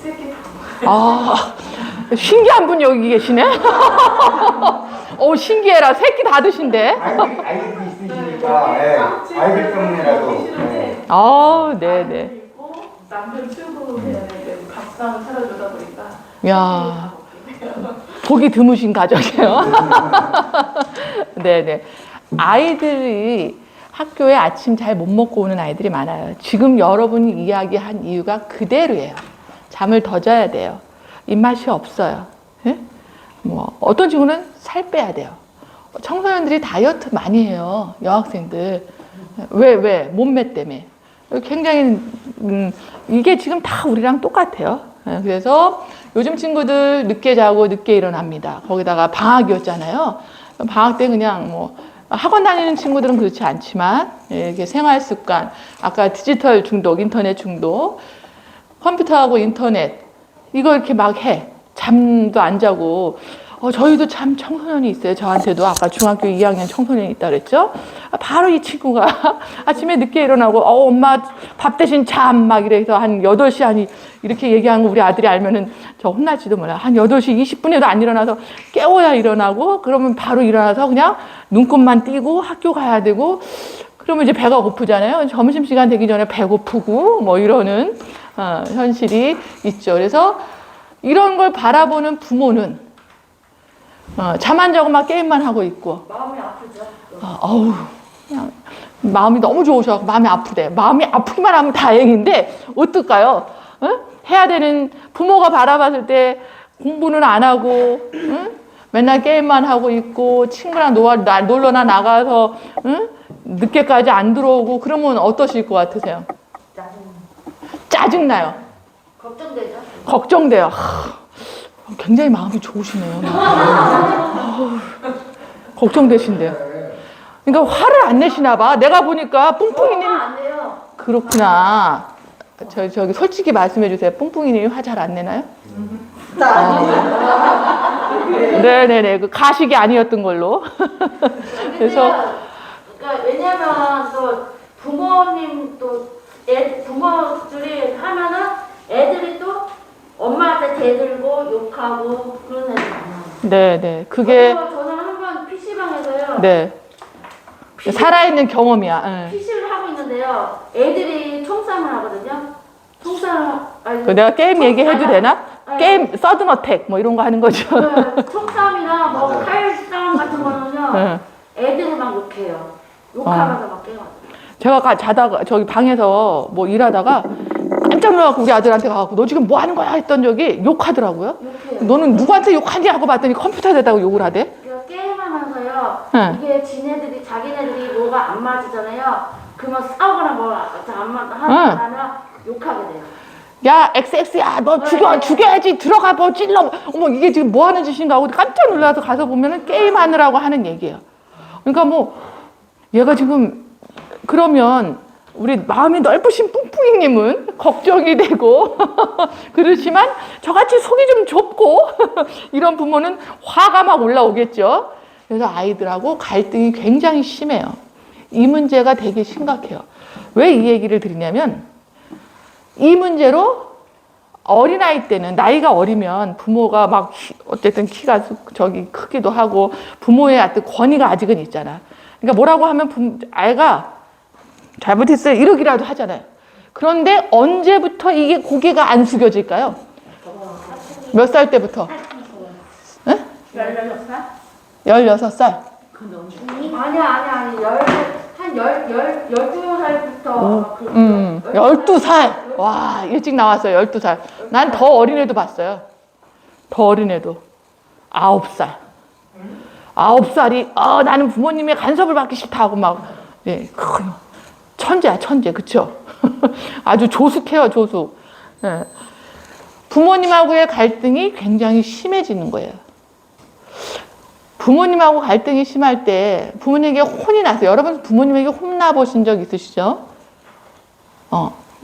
3개 다 먹어요. 아, 신기한 분 여기 계시네? 신기해라. 3끼 다 드신대. 아이들 있으시니까, 예. 아이들 때문에라도. 예. 네네. 있고 남편 출근해야 되고 밥상 차려주다 보니까 야, 보기 드무신 가정이에요. 네네. 아이들이 학교에 아침 잘 못 먹고 오는 아이들이 많아요. 지금 여러분이 이야기한 이유가 그대로예요. 잠을 더 자야 돼요. 입맛이 없어요. 예? 뭐 어떤 친구는 살 빼야 돼요. 청소년들이 다이어트 많이 해요. 여학생들. 왜? 몸매 때문에. 굉장히 이게 지금 다 우리랑 똑같아요. 예, 그래서 요즘 친구들 늦게 자고 늦게 일어납니다. 거기다가 방학이었잖아요. 방학 때 그냥 뭐 학원 다니는 친구들은 그렇지 않지만 이렇게 생활 습관, 아까 디지털 중독, 인터넷 중독, 컴퓨터하고 인터넷 이거 이렇게 막 해. 잠도 안 자고. 저희도 참 청소년이 있어요. 저한테도 아까 중학교 2학년 청소년이 있다 그랬죠. 바로 이 친구가 아침에 늦게 일어나고 엄마 밥 대신 잠 막 이래서 한 8시 아니 이렇게 얘기하는 거 우리 아들이 알면은 저 혼날지도 몰라. 한 8시 20분에도 안 일어나서 깨워야 일어나고 그러면 바로 일어나서 그냥 눈곱만 띄고 학교 가야 되고 그러면 이제 배가 고프잖아요. 점심시간 되기 전에 배고프고 뭐 이러는 현실이 있죠. 그래서 이런 걸 바라보는 부모는 잠 안 자고 막 게임만 하고 있고. 마음이 아프죠. 그냥 마음이 너무 좋으셔서 마음이 아프대. 마음이 아프기만 하면 다행인데 어떨까요? 해야 되는 부모가 바라봤을 때 공부는 안 하고 맨날 게임만 하고 있고 친구랑 놀러나 나가서 늦게까지 안 들어오고 그러면 어떠실 것 같으세요? 짜증나요. 걱정되죠. 걱정돼요. 굉장히 마음이 좋으시네요. 걱정되신대요. 그러니까 화를 안 내시나 봐. 내가 보니까 뿡뿡이님 안 돼요. 그렇구나. 저기 솔직히 말씀해 주세요. 뿡뿡이님 화 잘 안 내나요? 네네네. 그 가식이 아니었던 걸로. 그래서 그러니까 왜냐면 또 부모님 또 부모들이 하면은 애들이 또 엄마한테 대들고 욕하고 그런 애들 많아요. 네네. 그게 저는 한번 PC방에서요. 네. 살아있는 경험이야. 네. PC를 하고 있는데요. 애들이 총싸움을 하거든요. 총싸움. 내가 게임 얘기해도 되나? 게임 서든 어택 뭐 이런 거 하는 거죠. 총싸움이나 뭐 칼싸움 같은 거는요. 애들이 막 욕해요. 욕하면서 막 깨워요. 제가 자다가 저기 방에서 뭐 일하다가 깜짝 놀라고 우리 아들한테 가갖고 너 지금 뭐 하는 거야 했던 적이 욕하더라고요. 욕해요. 너는 누구한테 욕하니 하고 봤더니 컴퓨터에다가 욕을 하대. 그러니까 게임하면서요. 응. 이게 자기네들이 뭐가 안 맞으잖아요. 그러면 싸우거나 뭐 안 하면 욕하게 돼요. 야 XX야 너 죽여야지 들어가 뭐 찔러. 어머 이게 지금 뭐 하는 짓인가 하고 깜짝 놀라서 가서 보면은 게임하느라고 하는 얘기예요. 그러니까 뭐 얘가 지금 그러면 우리 마음이 넓으신 뿡뿡이님은 걱정이 되고 그렇지만 저같이 속이 좀 좁고 이런 부모는 화가 막 올라오겠죠. 그래서 아이들하고 갈등이 굉장히 심해요. 이 문제가 되게 심각해요. 왜 이 얘기를 드리냐면 이 문제로 어린아이 때는 나이가 어리면 부모가 막 어쨌든 키가 저기 크기도 하고 부모의 어떤 권위가 아직은 있잖아. 그러니까 뭐라고 하면 아이가 잘못했어요 이러기라도 하잖아요. 그런데 언제부터 이게 고개가 안 숙여질까요? 몇 살 때부터? 16살? 16살? 아니. 12살부터. 12살. 와, 일찍 나왔어요. 12살. 난 더 어린 애도 봤어요. 더 어린 애도. 9살. 9살이, 나는 부모님의 간섭을 받기 싫다 하고 막, 예, 천재야, 천재. 그쵸? 아주 조숙해요, 조숙. 예. 부모님하고의 갈등이 굉장히 심해지는 거예요. 부모님하고 갈등이 심할 때 부모님에게 혼이 나세요. 여러분 부모님에게 혼나 보신 적 있으시죠?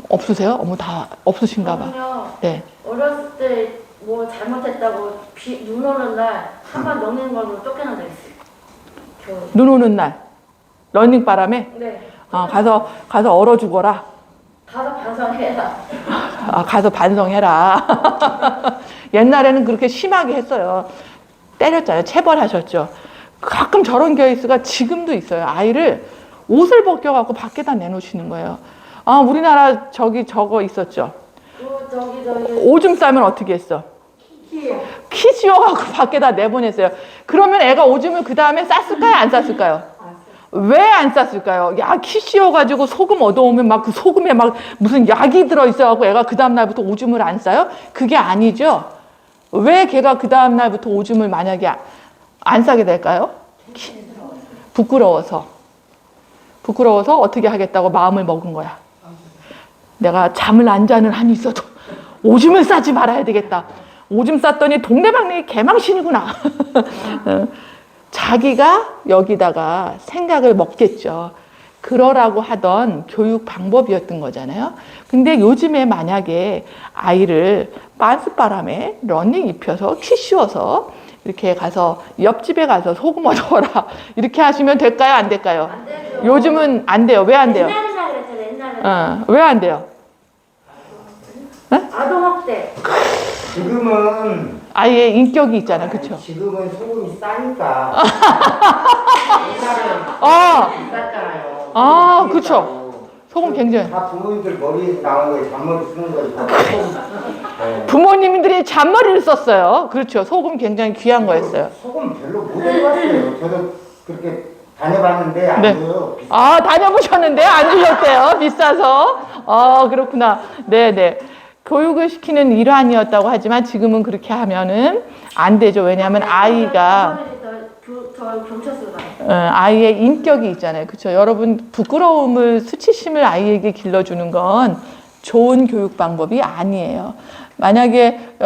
없으세요? 어머, 다 없으신가 봐. 저는요, 네. 어렸을 때 뭐 잘못했다고 눈 오는 날 한 번 넘는 걸로 쫓겨난 적 있어요. 눈 오는 날, 러닝 바람에 네. 가서 얼어 죽어라. 가서 반성해라. 가서 반성해라. 옛날에는 그렇게 심하게 했어요. 때렸잖아요. 체벌하셨죠. 가끔 저런 케이스가 지금도 있어요. 아이를 옷을 벗겨갖고 밖에다 내놓으시는 거예요. 우리나라 저거 있었죠. 저기 오줌 싸면 어떻게 했어? 키 씌워갖고 밖에다 내보냈어요. 그러면 애가 오줌을 그 다음에 쌌을까요? 안 쌌을까요? 왜 안 쌌을까요? 키 씌워가지고 소금 얻어오면 막 그 소금에 막 무슨 약이 들어있어갖고 애가 그 다음날부터 오줌을 안 싸요? 그게 아니죠. 왜 걔가 그 다음날부터 오줌을 만약에 안 싸게 될까요? 부끄러워서 어떻게 하겠다고 마음을 먹은 거야. 내가 잠을 안 자는 한이 있어도 오줌을 싸지 말아야 되겠다. 오줌 쌌더니 동네방네 개망신이구나. 자기가 여기다가 생각을 먹겠죠. 그러라고 하던 교육 방법이었던 거잖아요. 근데 요즘에 만약에 아이를 빤스바람에 러닝 입혀서 키 씌워서 이렇게 가서 옆집에 가서 소금 얻어라 이렇게 하시면 될까요? 안 될까요? 안 되죠. 요즘은 안 돼요. 왜 안 돼요? 옛날이라 그랬잖아요. 옛날에. 왜 안 돼요? 아동학대. 지금은 아이의 인격이 있잖아요. 그렇죠? 지금은 소금이 싸니까. 옛날에는 쌌잖아요. 그렇죠. 소금 굉장히. 다 부모님들 머리에서 나온 거에 잔머리 쓰는 거지. 네. 부모님들이 잔머리를 썼어요. 그렇죠. 소금 굉장히 귀한 거였어요. 소금 별로 못 해봤어요. 저도 그렇게 다녀봤는데 안 네. 줘요. 다녀보셨는데 안 주셨대요. 비싸서. 그렇구나. 네네. 교육을 시키는 일환이었다고 하지만 지금은 그렇게 하면은 안 되죠. 왜냐하면 아이가 저 경찰서 가요. 아이의 인격이 있잖아요. 그렇죠. 여러분 부끄러움을 수치심을 아이에게 길러주는 건 좋은 교육 방법이 아니에요. 만약에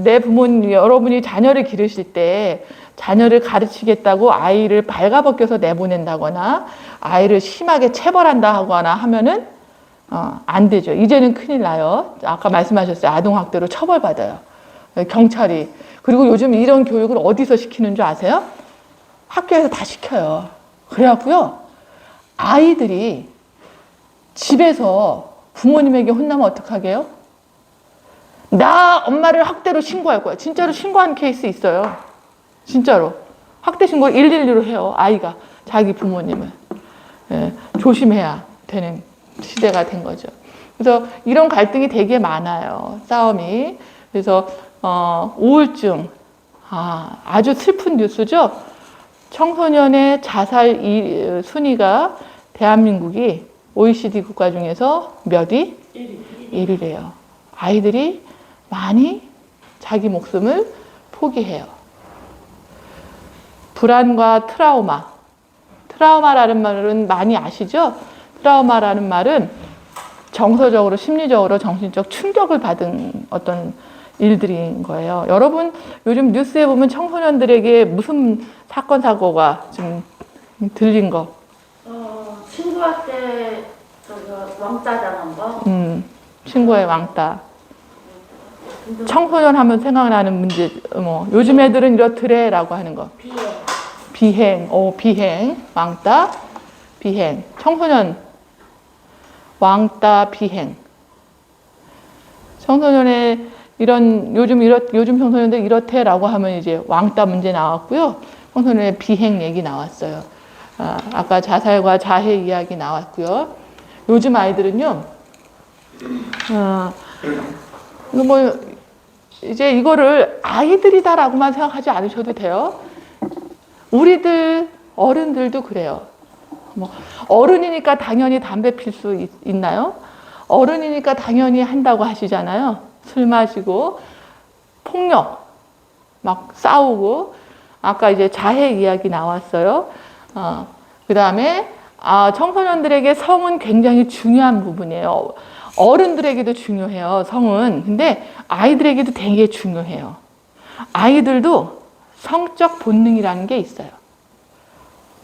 내 부모님 여러분이 자녀를 기르실 때 자녀를 가르치겠다고 아이를 발가벗겨서 내보낸다거나 아이를 심하게 체벌한다 하거나 하면은 안 되죠. 이제는 큰일 나요. 아까 말씀하셨어요. 아동학대로 처벌받아요. 경찰이. 그리고 요즘 이런 교육을 어디서 시키는 줄 아세요? 학교에서 다 시켜요. 그래갖고요. 아이들이 집에서 부모님에게 혼나면 어떡하게요? 나 엄마를 학대로 신고할 거야. 진짜로 신고한 케이스 있어요. 진짜로. 학대 신고 112로 해요. 아이가. 자기 부모님을. 조심해야 되는 시대가 된 거죠. 그래서 이런 갈등이 되게 많아요. 싸움이. 그래서 우울증. 아주 슬픈 뉴스죠. 청소년의 자살 순위가 대한민국이 OECD 국가 중에서 몇 위? 1위래요. 아이들이 많이 자기 목숨을 포기해요. 불안과 트라우마. 트라우마라는 말은 많이 아시죠? 트라우마라는 말은 정서적으로, 심리적으로, 정신적 충격을 받은 어떤 일들인 거예요. 여러분, 요즘 뉴스에 보면 청소년들에게 무슨 사건, 사고가 좀 들린 거? 친구한테 왕따 당한 거. 친구의 왕따. 청소년 하면 생각나는 문제, 요즘 애들은 이렇더래라고 하는 거. 비행, 비행, 왕따, 비행. 청소년, 왕따, 비행. 청소년의 요즘 청소년들 이렇대라고 하면 이제 왕따 문제 나왔고요. 청소년의 비행 얘기 나왔어요. 아까 자살과 자해 이야기 나왔고요. 요즘 아이들은요, 이제 이거를 아이들이다라고만 생각하지 않으셔도 돼요. 우리들, 어른들도 그래요. 어른이니까 당연히 담배 필 수 있나요? 어른이니까 당연히 한다고 하시잖아요. 술 마시고, 폭력, 막 싸우고, 아까 이제 자해 이야기 나왔어요. 그 다음에, 청소년들에게 성은 굉장히 중요한 부분이에요. 어른들에게도 중요해요, 성은. 근데 아이들에게도 되게 중요해요. 아이들도 성적 본능이라는 게 있어요.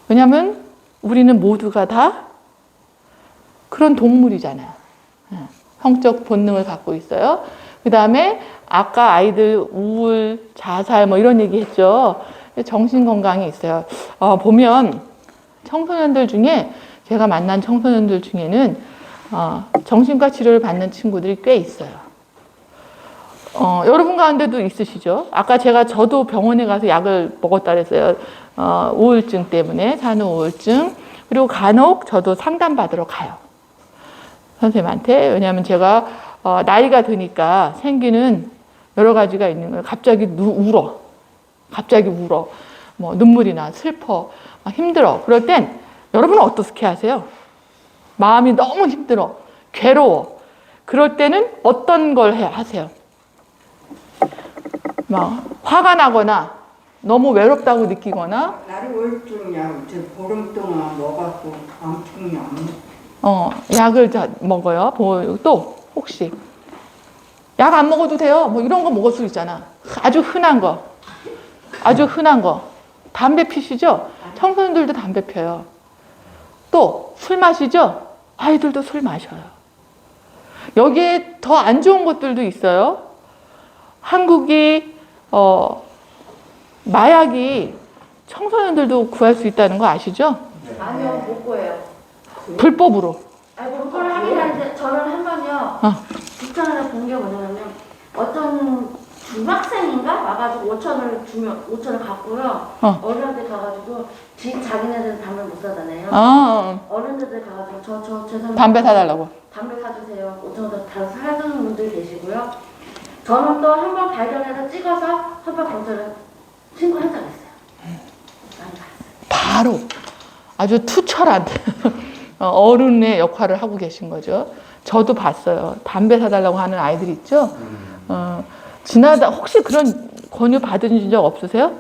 왜냐면 우리는 모두가 다 그런 동물이잖아요. 성적 본능을 갖고 있어요. 그 다음에 아까 아이들 우울, 자살 뭐 이런 얘기 했죠. 정신건강이 있어요. 보면 청소년들 중에 제가 만난 청소년들 중에는 정신과 치료를 받는 친구들이 꽤 있어요. 여러분 가운데도 있으시죠? 아까 저도 병원에 가서 약을 먹었다 그랬어요. 우울증 때문에, 산후 우울증. 그리고 간혹 저도 상담받으러 가요. 선생님한테. 왜냐하면 제가 나이가 드니까 생기는 여러 가지가 있는 거예요. 갑자기 울어. 갑자기 울어. 뭐 눈물이 나, 슬퍼, 힘들어. 그럴 땐 여러분은 어떻게 하세요? 마음이 너무 힘들어, 괴로워. 그럴 때는 어떤 걸 하세요? 막 화가 나거나 너무 외롭다고 느끼거나 나를 우울증이야. 저 보름 동안 먹었고 암증이야. 약을 먹어요. 또 혹시 약 안 먹어도 돼요. 뭐 이런 거 먹을 수 있잖아. 아주 흔한 거. 담배 피시죠? 청소년들도 담배 펴요. 또 술 마시죠? 아이들도 술 마셔요. 여기에 더 안 좋은 것들도 있어요. 한국이 마약이 청소년들도 구할 수 있다는 거 아시죠? 아니요, 못 구해요. 불법으로. 그걸 하긴 하는데 저는 한 번요. 부천에서 본 게 뭐냐면요. 어떤 중학생인가 와가지고 5천을 갖고요. 어른한테 가가지고 자기네들은 담배 못 사잖아요. 어른들 가가지고 저 죄송합니다. 담배 사달라고. 담배 사주세요. 5천 원 다 사주는 분들이 계시고요. 저는 또 한 번 발견해서 찍어서 헌법 경찰에 신고한 적 있어요. 많이 봤어요. 바로 아주 투철한 어른의 역할을 하고 계신 거죠. 저도 봤어요. 담배 사달라고 하는 아이들 있죠. 지나다 혹시 그런 권유 받으신 적 없으세요?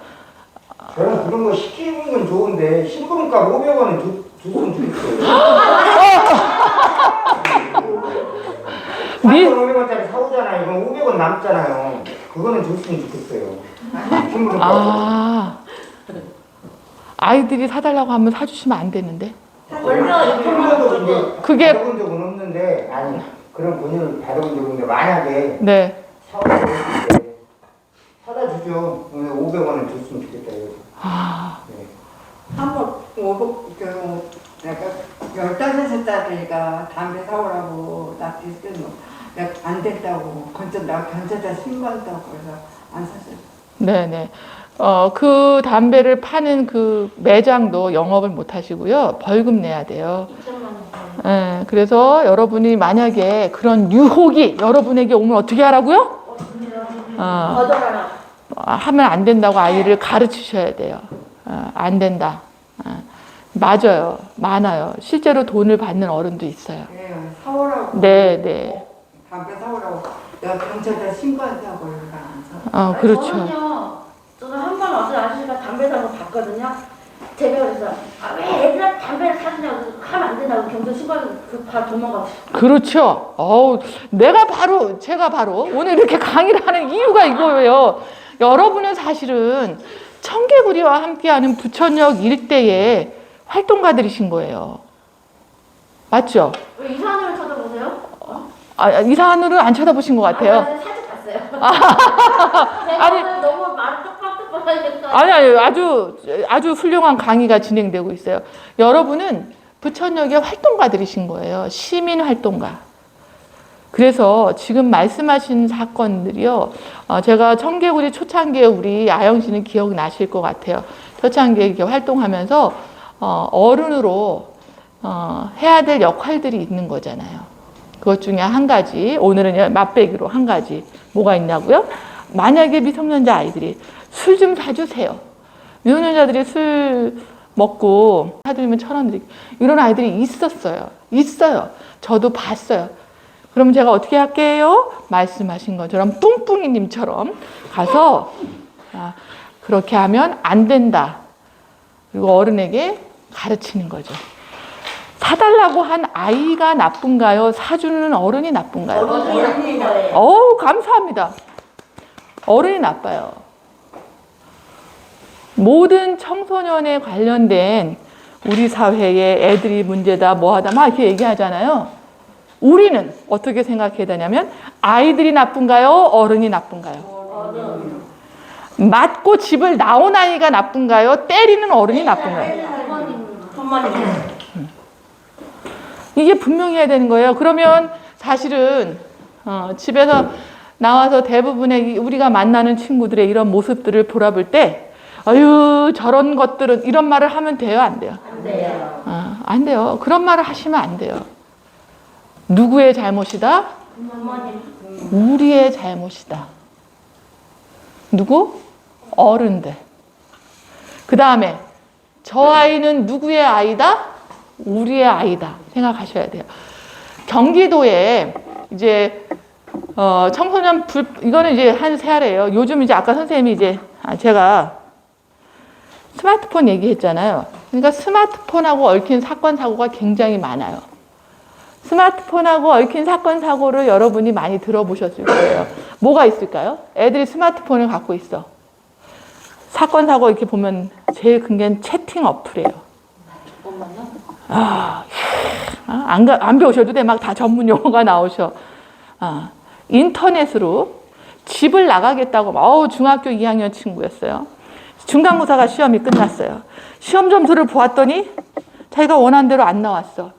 저는 그런 거 시키는 건 좋은데 신부름값 500원은 줬으면 좋겠어요. 500원짜리 사오잖아요. 이건 500원 남잖아요. 그거는 줬으면 좋겠어요. 신부름값. 아이들이 사달라고 하면 사주시면 안 되는데. 그게 받아본 적은 없는데, 아니 그런 권유를 받아본 적은 없는데 만약에 네. 사다 주죠. 500원은 줬으면 좋겠다. 네. 한번 내가 15살짜리가 담배 사오라고 나 비슷해서 내가 안 된다고 나 경찰에 신고한다고 그래서 안 샀어요. 네네. 그 담배를 파는 그 매장도 영업을 못 하시고요. 벌금 내야 돼요. 2천만 원. 네, 그래서 여러분이 만약에 그런 유혹이 여러분에게 오면 어떻게 하라고요? 거절하라. 하면 안 된다고 아이를 가르치셔야 돼요. 안 된다. 맞아요. 많아요. 실제로 돈을 받는 어른도 있어요. 네, 사오라고. 네. 담배 사오라고 내가 경찰에 신고한다고 그러니까 안 사. 그렇죠. 저는 한 번 어떤 아저씨가 담배 사는 거 봤거든요. 제가 그래서 왜 애들한테 담배를 사주냐고 하면 안 된다고 경찰 신고하고 바로 도망가고. 그렇죠. 제가 바로 오늘 이렇게 강의를 하는 이유가 이거예요. 여러분은 사실은 청개구리와 함께하는 부천역 일대의 활동가들이신 거예요. 맞죠? 왜 이상한을 쳐다보세요? 이상한으로 안 쳐다보신 것 같아요. 살짝 봤어요. 제가 아니. 오늘 너무 말을 똑바로 하니까. 아니, 아주 훌륭한 강의가 진행되고 있어요. 여러분은 부천역의 활동가들이신 거예요. 시민 활동가. 그래서 지금 말씀하신 사건들이요. 제가 청개구리 초창기에 우리 아영 씨는 기억나실 것 같아요. 초창기에 이렇게 활동하면서 어른으로 해야 될 역할들이 있는 거잖아요. 그것 중에 한 가지, 오늘은 맛배기로 한 가지 뭐가 있냐고요? 만약에 미성년자 아이들이 술 좀 사주세요. 미성년자들이 술 먹고 사드리면 1,000원 드리고 이런 아이들이 있어요. 저도 봤어요. 그럼 제가 어떻게 할게요? 말씀하신 것처럼 뿡뿡이님처럼 가서 그렇게 하면 안 된다. 그리고 어른에게 가르치는 거죠. 사달라고 한 아이가 나쁜가요? 사주는 어른이 나쁜가요? 어른이 나쁜 거예요. 감사합니다. 어른이 나빠요. 모든 청소년에 관련된 우리 사회의 애들이 문제다, 뭐하다, 막 이렇게 얘기하잖아요. 우리는 어떻게 생각해야 되냐면 아이들이 나쁜가요? 어른이 나쁜가요? 맞고 집을 나온 아이가 나쁜가요? 때리는 어른이 나쁜가요? 이게 분명히 해야 되는 거예요. 그러면 사실은 집에서 나와서 대부분의 우리가 만나는 친구들의 이런 모습들을 돌아볼 때 아유 저런 것들은 이런 말을 하면 돼요? 안 돼요? 안 돼요. 안 돼요. 그런 말을 하시면 안 돼요. 누구의 잘못이다? 부모님. 우리의 잘못이다. 누구? 어른들. 그 다음에 저 아이는 누구의 아이다? 우리의 아이다. 생각하셔야 돼요. 경기도에 이제 청소년 이거는 이제 한 세 알이에요. 요즘 이제 아까 선생님이 이제 제가 스마트폰 얘기했잖아요. 그러니까 스마트폰하고 얽힌 사건 사고가 굉장히 많아요. 스마트폰하고 얽힌 사건 사고를 여러분이 많이 들어보셨을 거예요. 뭐가 있을까요? 애들이 스마트폰을 갖고 있어. 사건 사고 이렇게 보면 제일 큰 게 채팅 어플이에요. 안 배우셔도 돼. 막 다 전문 용어가 나오셔. 인터넷으로 집을 나가겠다고 중학교 2학년 친구였어요. 중간고사가 시험이 끝났어요. 시험 점수를 보았더니 자기가 원한 대로 안 나왔어.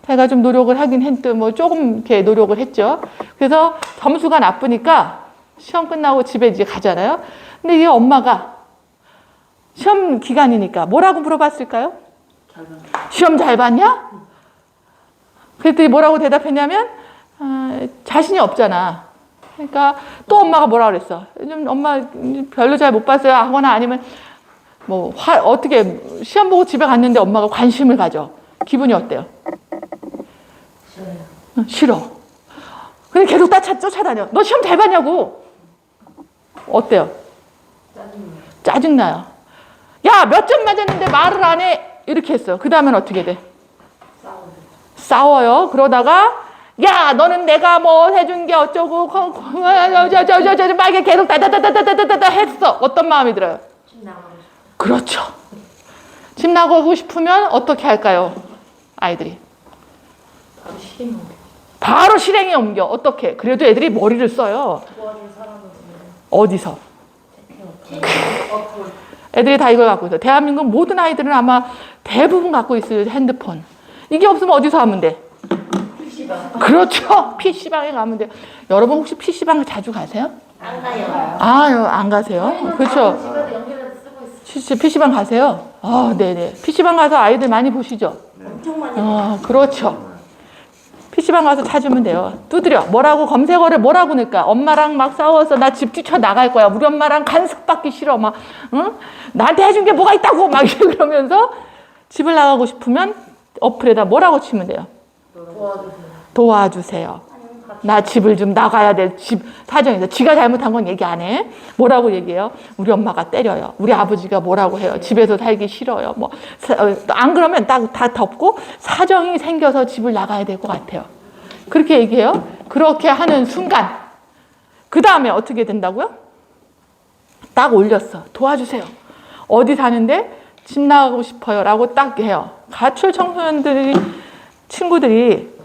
자기가 좀 노력을 하긴 했는데 조금 이렇게 노력을 했죠. 그래서 점수가 나쁘니까 시험 끝나고 집에 이제 가잖아요. 근데 이 엄마가 시험 기간이니까 뭐라고 물어봤을까요? 시험 잘 봤냐? 그랬더니 뭐라고 대답했냐면 자신이 없잖아. 그러니까 또 엄마가 뭐라 그랬어? 좀 엄마 별로 잘 못 봤어요 하거나 아니면 어떻게 시험 보고 집에 갔는데 엄마가 관심을 가져. 기분이 어때요? 싫어. 근데 계속 쫓아다녀. 너 시험 잘 봤냐고. 어때요? 짜증나요. 야, 몇 점 맞았는데 말을 안 해. 이렇게 했어요. 그 다음엔 어떻게 돼? 싸워요. 그러다가 야, 너는 내가 뭐 해준 게 어쩌고 막 이렇게 계속 다다다다다다다 했어. 어떤 마음이 들어요? 그렇죠. 집 나가고 싶으면 어떻게 할까요? 아이들이 바로 실행에 옮겨. 어떻게? 그래도 애들이 머리를 써요. 어디서? 애들이 다 이걸 갖고 있어. 대한민국 모든 아이들은 아마 대부분 갖고 있어요. 핸드폰. 이게 없으면 어디서 하면 돼? PC방. 그렇죠. PC방에 가면 돼. 여러분 혹시 PC방 자주 가세요? 안 가요. 안 가세요? 그렇죠. 집에서 연결해서 쓰고 있어요. PC방 가세요? 네네. PC방 가서 아이들 많이 보시죠? 엄청 많이. 그렇죠. PC방 가서 찾으면 돼요. 두드려. 검색어를 뭐라고 넣을까? 엄마랑 막 싸워서 나 집 뛰쳐나갈 거야. 우리 엄마랑 간섭받기 싫어. 응? 나한테 해준 게 뭐가 있다고. 그러면서 집을 나가고 싶으면 어플에다 뭐라고 치면 돼요? 도와주세요. 나 집을 좀 나가야 될 집 사정에서 지가 잘못한 건 얘기 안 해. 뭐라고 얘기해요? 우리 엄마가 때려요. 우리 아버지가 뭐라고 해요? 집에서 살기 싫어요. 안 그러면 다 덮고 사정이 생겨서 집을 나가야 될 것 같아요. 그렇게 얘기해요. 그렇게 하는 순간 그 다음에 어떻게 된다고요? 딱 올렸어. 도와주세요. 어디 사는데 집 나가고 싶어요. 라고 딱 해요. 가출 친구들이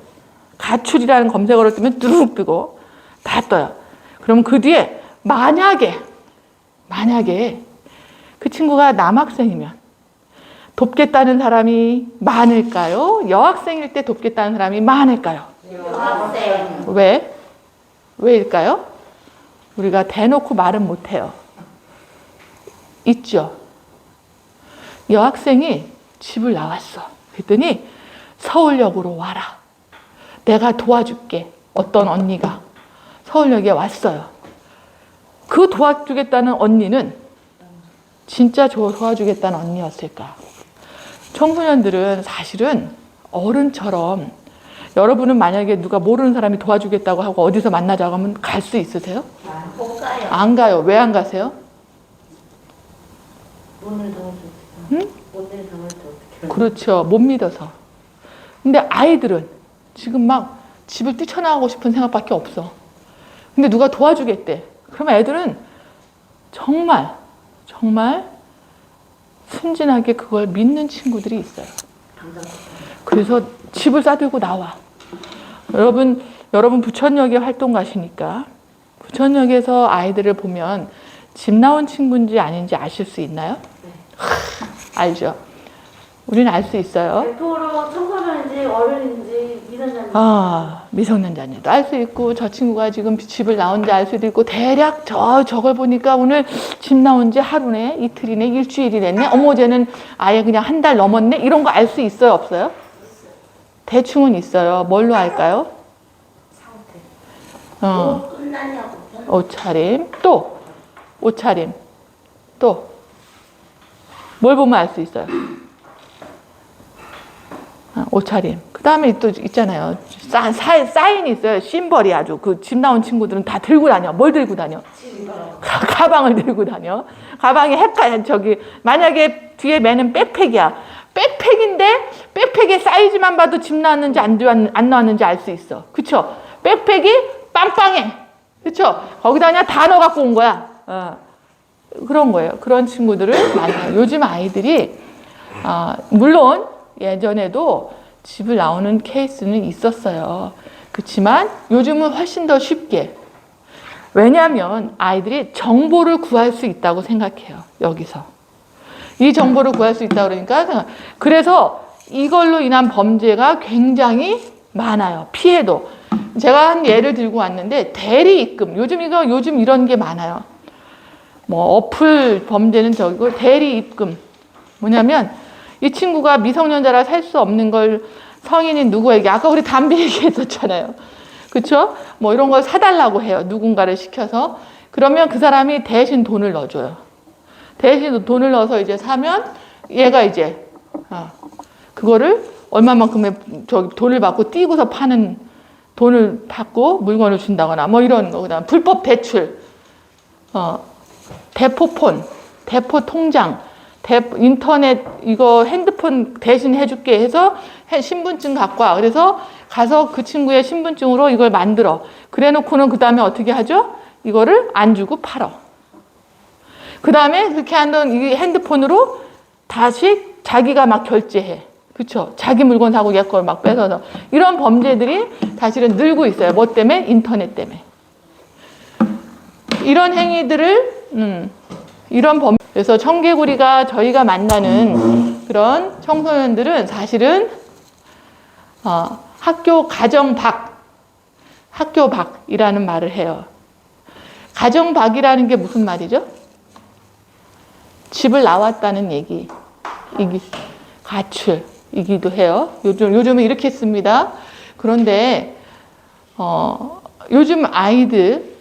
가출이라는 검색어를 뜨면 뚜룩 뜨고 다 떠요. 그럼 그 뒤에 만약에 그 친구가 남학생이면 돕겠다는 사람이 많을까요? 여학생일 때 돕겠다는 사람이 많을까요? 여학생. 왜일까요? 우리가 대놓고 말은 못해요. 있죠. 여학생이 집을 나왔어. 그랬더니 서울역으로 와라. 내가 도와줄게. 어떤 언니가 서울역에 왔어요. 그 도와주겠다는 언니는 진짜 도와주겠다는 언니였을까? 청소년들은 사실은 어른처럼 여러분은 만약에 누가 모르는 사람이 도와주겠다고 하고 어디서 만나자고 하면 갈 수 있으세요? 못 가요. 안 가요. 왜 안 가세요? 오늘 더 응? 오늘 더 그렇죠. 못 믿어서. 근데 아이들은 지금 막 집을 뛰쳐나가고 싶은 생각밖에 없어. 근데 누가 도와주겠대. 그러면 애들은 정말 순진하게 그걸 믿는 친구들이 있어요. 그래서 집을 싸들고 나와. 여러분 부천역에 활동 가시니까 부천역에서 아이들을 보면 집 나온 친구인지 아닌지 아실 수 있나요? 알죠? 우리는 알 수 있어요. 100% 청소년인지 어른인지 미성년인지. 미성년자인지도 알 수 있고, 저 친구가 지금 집을 나온지 알 수도 있고, 대략 저걸 보니까 오늘 집 나온 지 하루네, 이틀이네, 일주일이 됐네, 어머 쟤는 아예 그냥 한 달 넘었네, 이런 거 알 수 있어요, 없어요? 대충은 있어요. 뭘로 알까요? 뭐 끝났냐고. 옷차림. 또 옷차림. 또 뭘 보면 알 수 있어요? 옷차림. 그 다음에 또 있잖아요. 사인이 있어요. 심벌이 아주. 그 집 나온 친구들은 다 들고 다녀. 뭘 들고 다녀? 가방을 들고 다녀. 가방에 만약에 뒤에 매는 백팩이야. 백팩인데 백팩의 사이즈만 봐도 집 나왔는지 안 나왔는지 알 수 있어. 그쵸? 백팩이 빵빵해. 그쵸? 거기다 그냥 다 넣어 갖고 온 거야. 그런 거예요. 그런 친구들을 만나요. 요즘 아이들이, 물론 예전에도 집을 나오는 케이스는 있었어요. 그렇지만 요즘은 훨씬 더 쉽게. 왜냐하면 아이들이 정보를 구할 수 있다고 생각해요. 여기서. 이 정보를 구할 수 있다고 그러니까. 그래서 이걸로 인한 범죄가 굉장히 많아요. 피해도. 제가 한 예를 들고 왔는데 대리 입금. 요즘 이런 게 많아요. 어플 범죄는 저기고 대리 입금. 뭐냐면 이 친구가 미성년자라 살 수 없는 걸 성인인 누구에게, 아까 우리 담배 얘기했었잖아요. 그렇죠? 이런 걸 사달라고 해요. 누군가를 시켜서. 그러면 그 사람이 대신 돈을 넣어줘요. 대신 돈을 넣어서 이제 사면 얘가 이제 그거를 얼마만큼의 돈을 받고 띄고서 파는, 돈을 받고 물건을 준다거나 이런 거. 그다음 불법 대출, 대포폰, 대포통장, 인터넷 이거 핸드폰 대신 해줄게 해서 신분증 갖고 와. 그래서 가서 그 친구의 신분증으로 이걸 만들어. 그래 놓고는 그 다음에 어떻게 하죠? 이거를 안 주고 팔어. 그 다음에 그렇게 한다면 이 핸드폰으로 다시 자기가 막 결제해. 그쵸? 자기 물건 사고 얘 걸 막 뺏어서. 이런 범죄들이 사실은 늘고 있어요. 뭐 때문에? 인터넷 때문에. 이런 행위들을, 그래서 청개구리가 저희가 만나는 그런 청소년들은 사실은, 학교 밖이라는 말을 해요. 가정 밖이라는 게 무슨 말이죠? 집을 나왔다는 얘기. 가출이기도 해요. 요즘은 이렇게 씁니다. 그런데, 요즘 아이들,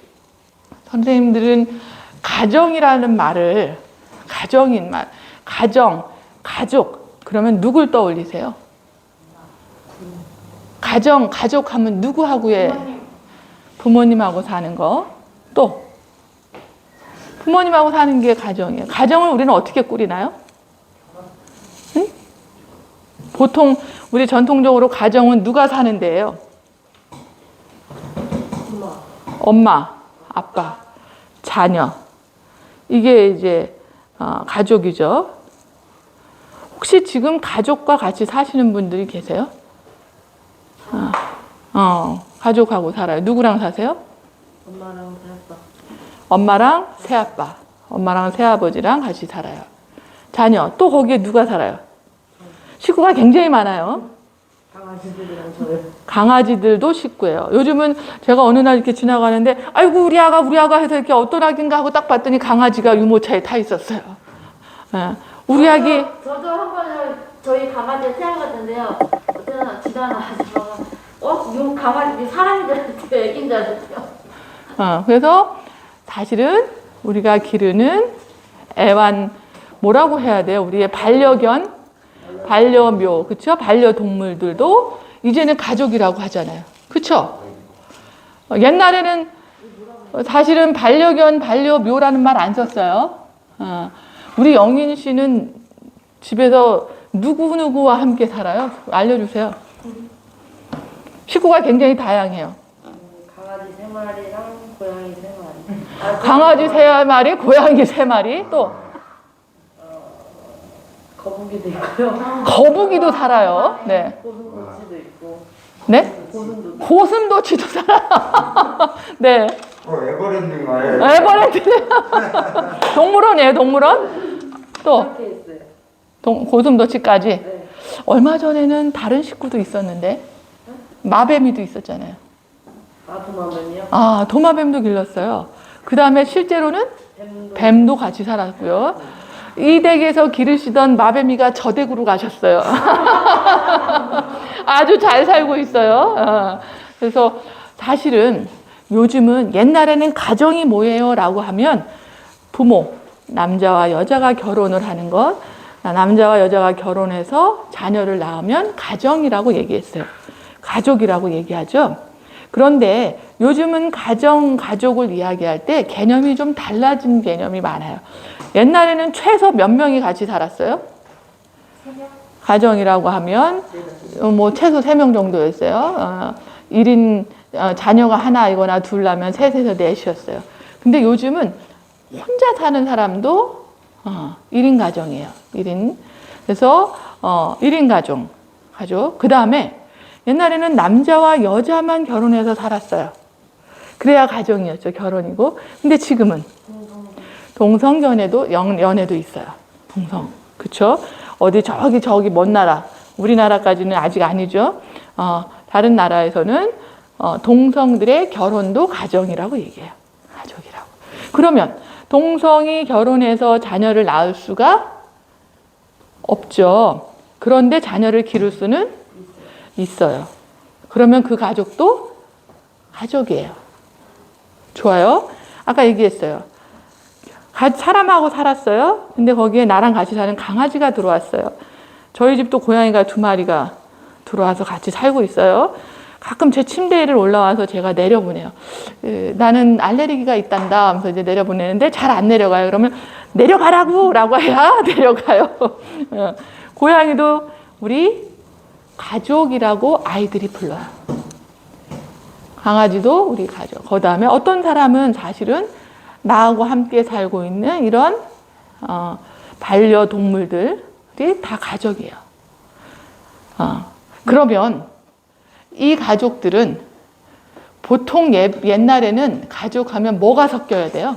선생님들은 가정이라는 말을, 가족, 그러면 누굴 떠올리세요? 가족 하면 누구하고의 부모님하고 사는 거. 또 부모님하고 사는 게 가정이에요. 가정을 우리는 어떻게 꾸리나요? 응? 보통 우리 전통적으로 가정은 누가 사는 데예요? 엄마, 아빠, 자녀. 이게 이제 가족이죠. 혹시 지금 가족과 같이 사시는 분들이 계세요? 가족하고 살아요. 누구랑 사세요? 엄마랑 새아빠. 엄마랑 새아빠. 엄마랑 새아버지랑 같이 살아요. 자녀. 또 거기에 누가 살아요? 식구가 굉장히 많아요. 강아지들이랑 저요. 강아지들도 식구예요. 요즘은 제가 어느 날 이렇게 지나가는데, 아이고, 우리 아가 해서 이렇게 어떤 아기인가 하고 딱 봤더니 강아지가 유모차에 타 있었어요. 우리 아기. 저도 한 번은 저희 강아지 태어났는데요. 어쩌나 지나가다가 이 강아지 사람들한테 애기인 줄 알았어요. 그래서 사실은 우리가 기르는 뭐라고 해야 돼요? 우리의 반려견, 반려묘, 그쵸? 반려동물들도 이제는 가족이라고 하잖아요. 그쵸? 옛날에는 사실은 반려견, 반려묘라는 말 안 썼어요. 우리 영인 씨는 집에서 누구와 함께 살아요? 알려주세요. 식구가 굉장히 다양해요. 강아지 3마리랑 고양이 3마리. 강아지 3마리, 고양이 3마리, 또 거북이도 있고요. 거북이도 살아요. 네. 고슴도치도 있고. 네? 고슴도치도 살아. 네. 에버랜드인가요? 에버랜드. 동물원이에요, 동물원. 또 그렇게 했어요. 고슴도치까지. 네. 얼마 전에는 다른 식구도 있었는데 마뱀이도 있었잖아요. 도마뱀이요? 아, 도마뱀도 길렀어요. 그 다음에 실제로는 뱀도 같이 살았고요. 이 댁에서 기르시던 마뱀이가 저 댁으로 가셨어요. 아주 잘 살고 있어요. 그래서 사실은 요즘은 옛날에는 가정이 뭐예요? 라고 하면 부모, 남자와 여자가 결혼을 하는 것, 남자와 여자가 결혼해서 자녀를 낳으면 가정이라고 얘기했어요. 가족이라고 얘기하죠. 그런데 요즘은 가족을 이야기할 때 개념이 좀 달라진 개념이 많아요. 옛날에는 최소 몇 명이 같이 살았어요? 가정이라고 하면 뭐 최소 3명 정도였어요. 1인 자녀가 하나이거나 둘라면 셋에서 넷이었어요. 근데 요즘은 혼자 사는 사람도 1인 가정이에요. 1인. 그래서 1인 가족. 그 다음에 옛날에는 남자와 여자만 결혼해서 살았어요. 그래야 가정이었죠. 결혼이고. 근데 지금은 동성연애도 연애도 있어요. 동성. 그쵸? 어디 저기 먼 나라. 우리나라까지는 아직 아니죠. 다른 나라에서는 동성들의 결혼도 가정이라고 얘기해요. 가족이라고. 그러면 동성이 결혼해서 자녀를 낳을 수가 없죠. 그런데 자녀를 기를 수는 있어요. 그러면 그 가족도 가족이에요. 좋아요. 아까 얘기했어요. 사람하고 살았어요. 근데 거기에 나랑 같이 사는 강아지가 들어왔어요. 저희 집도 고양이가 2마리가 들어와서 같이 살고 있어요. 가끔 제 침대를 올라와서 제가 내려보내요. 나는 알레르기가 있단다 하면서 이제 내려보내는데 잘 안 내려가요. 그러면 내려가라고 라고 해야 내려가요. 고양이도 우리 가족이라고 아이들이 불러요. 강아지도 우리 가족. 그 다음에 어떤 사람은 사실은 나하고 함께 살고 있는 이런 반려동물들이 다 가족이에요. 그러면 이 가족들은 보통 옛날에는 가족하면 뭐가 섞여야 돼요?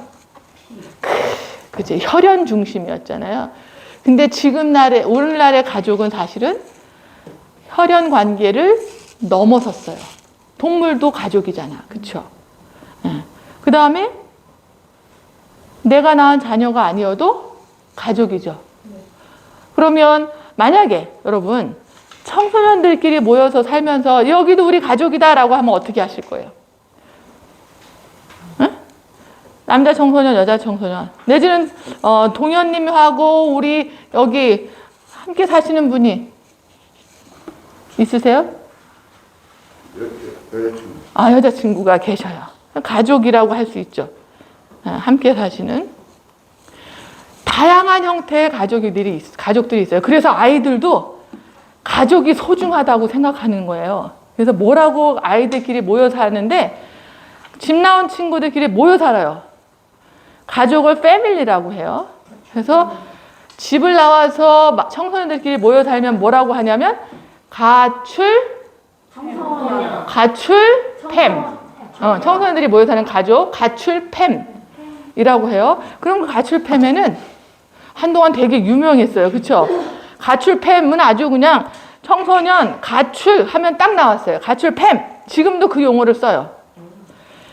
그치, 혈연 중심이었잖아요. 근데 오늘날의 가족은 사실은 혈연 관계를 넘어섰어요. 동물도 가족이잖아. 그쵸? 그 다음에 내가 낳은 자녀가 아니어도 가족이죠. 그러면 만약에 여러분 청소년들끼리 모여서 살면서 여기도 우리 가족이다라고 하면 어떻게 하실 거예요? 응? 남자 청소년, 여자 청소년. 내지는 동현님하고 우리 여기 함께 사시는 분이 있으세요? 여자친구. 여자친구가 계셔요. 가족이라고 할 수 있죠. 함께 사시는 다양한 형태의 가족들이 있어요. 그래서 아이들도 가족이 소중하다고 생각하는 거예요. 그래서 뭐라고 아이들끼리 모여 사는데 집 나온 친구들끼리 모여 살아요. 가족을 패밀리라고 해요. 그래서 집을 나와서 청소년들끼리 모여 살면 뭐라고 하냐면 가출팸. 청소년들이 모여 사는 가족, 가출팸이라고 해요. 그럼 그 가출팸에는 한동안 되게 유명했어요. 그쵸? 가출팸은 아주 그냥 청소년 가출 하면 딱 나왔어요. 가출팸. 지금도 그 용어를 써요.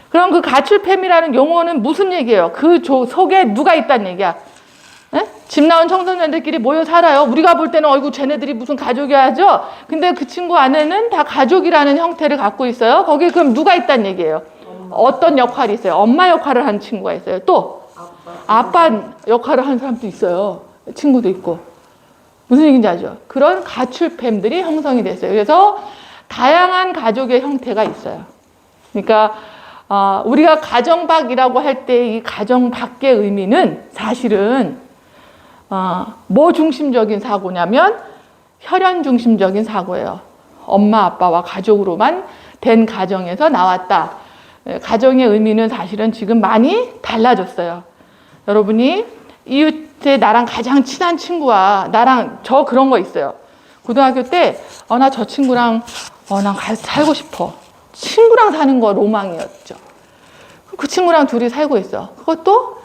그럼 그 가출팸이라는 용어는 무슨 얘기예요? 그 속에 누가 있다는 얘기야? 에? 집 나온 청소년들끼리 모여 살아요. 우리가 볼 때는 어이구 쟤네들이 무슨 가족이야죠. 근데 그 친구 안에는 다 가족이라는 형태를 갖고 있어요. 거기에 그럼 누가 있다는 얘기예요? 어떤 역할이 있어요? 엄마 역할을 하는 친구가 있어요. 또 아빠 역할을 하는 사람도 있어요. 친구도 있고. 무슨 얘기인지 알죠? 그런 가출팸들이 형성이 됐어요. 그래서 다양한 가족의 형태가 있어요. 그러니까 우리가 가정박이라고 할 때 이 가정박의 의미는 사실은 뭐 중심적인 사고냐면 혈연 중심적인 사고예요. 엄마 아빠와 가족으로만 된 가정에서 나왔다. 가정의 의미는 사실은 지금 많이 달라졌어요. 여러분이 이웃에 나랑 가장 친한 친구와 나랑 그런 거 있어요. 고등학교 때, 나 저 친구랑, 난 같이 살고 싶어. 친구랑 사는 거 로망이었죠. 그 친구랑 둘이 살고 있어. 그것도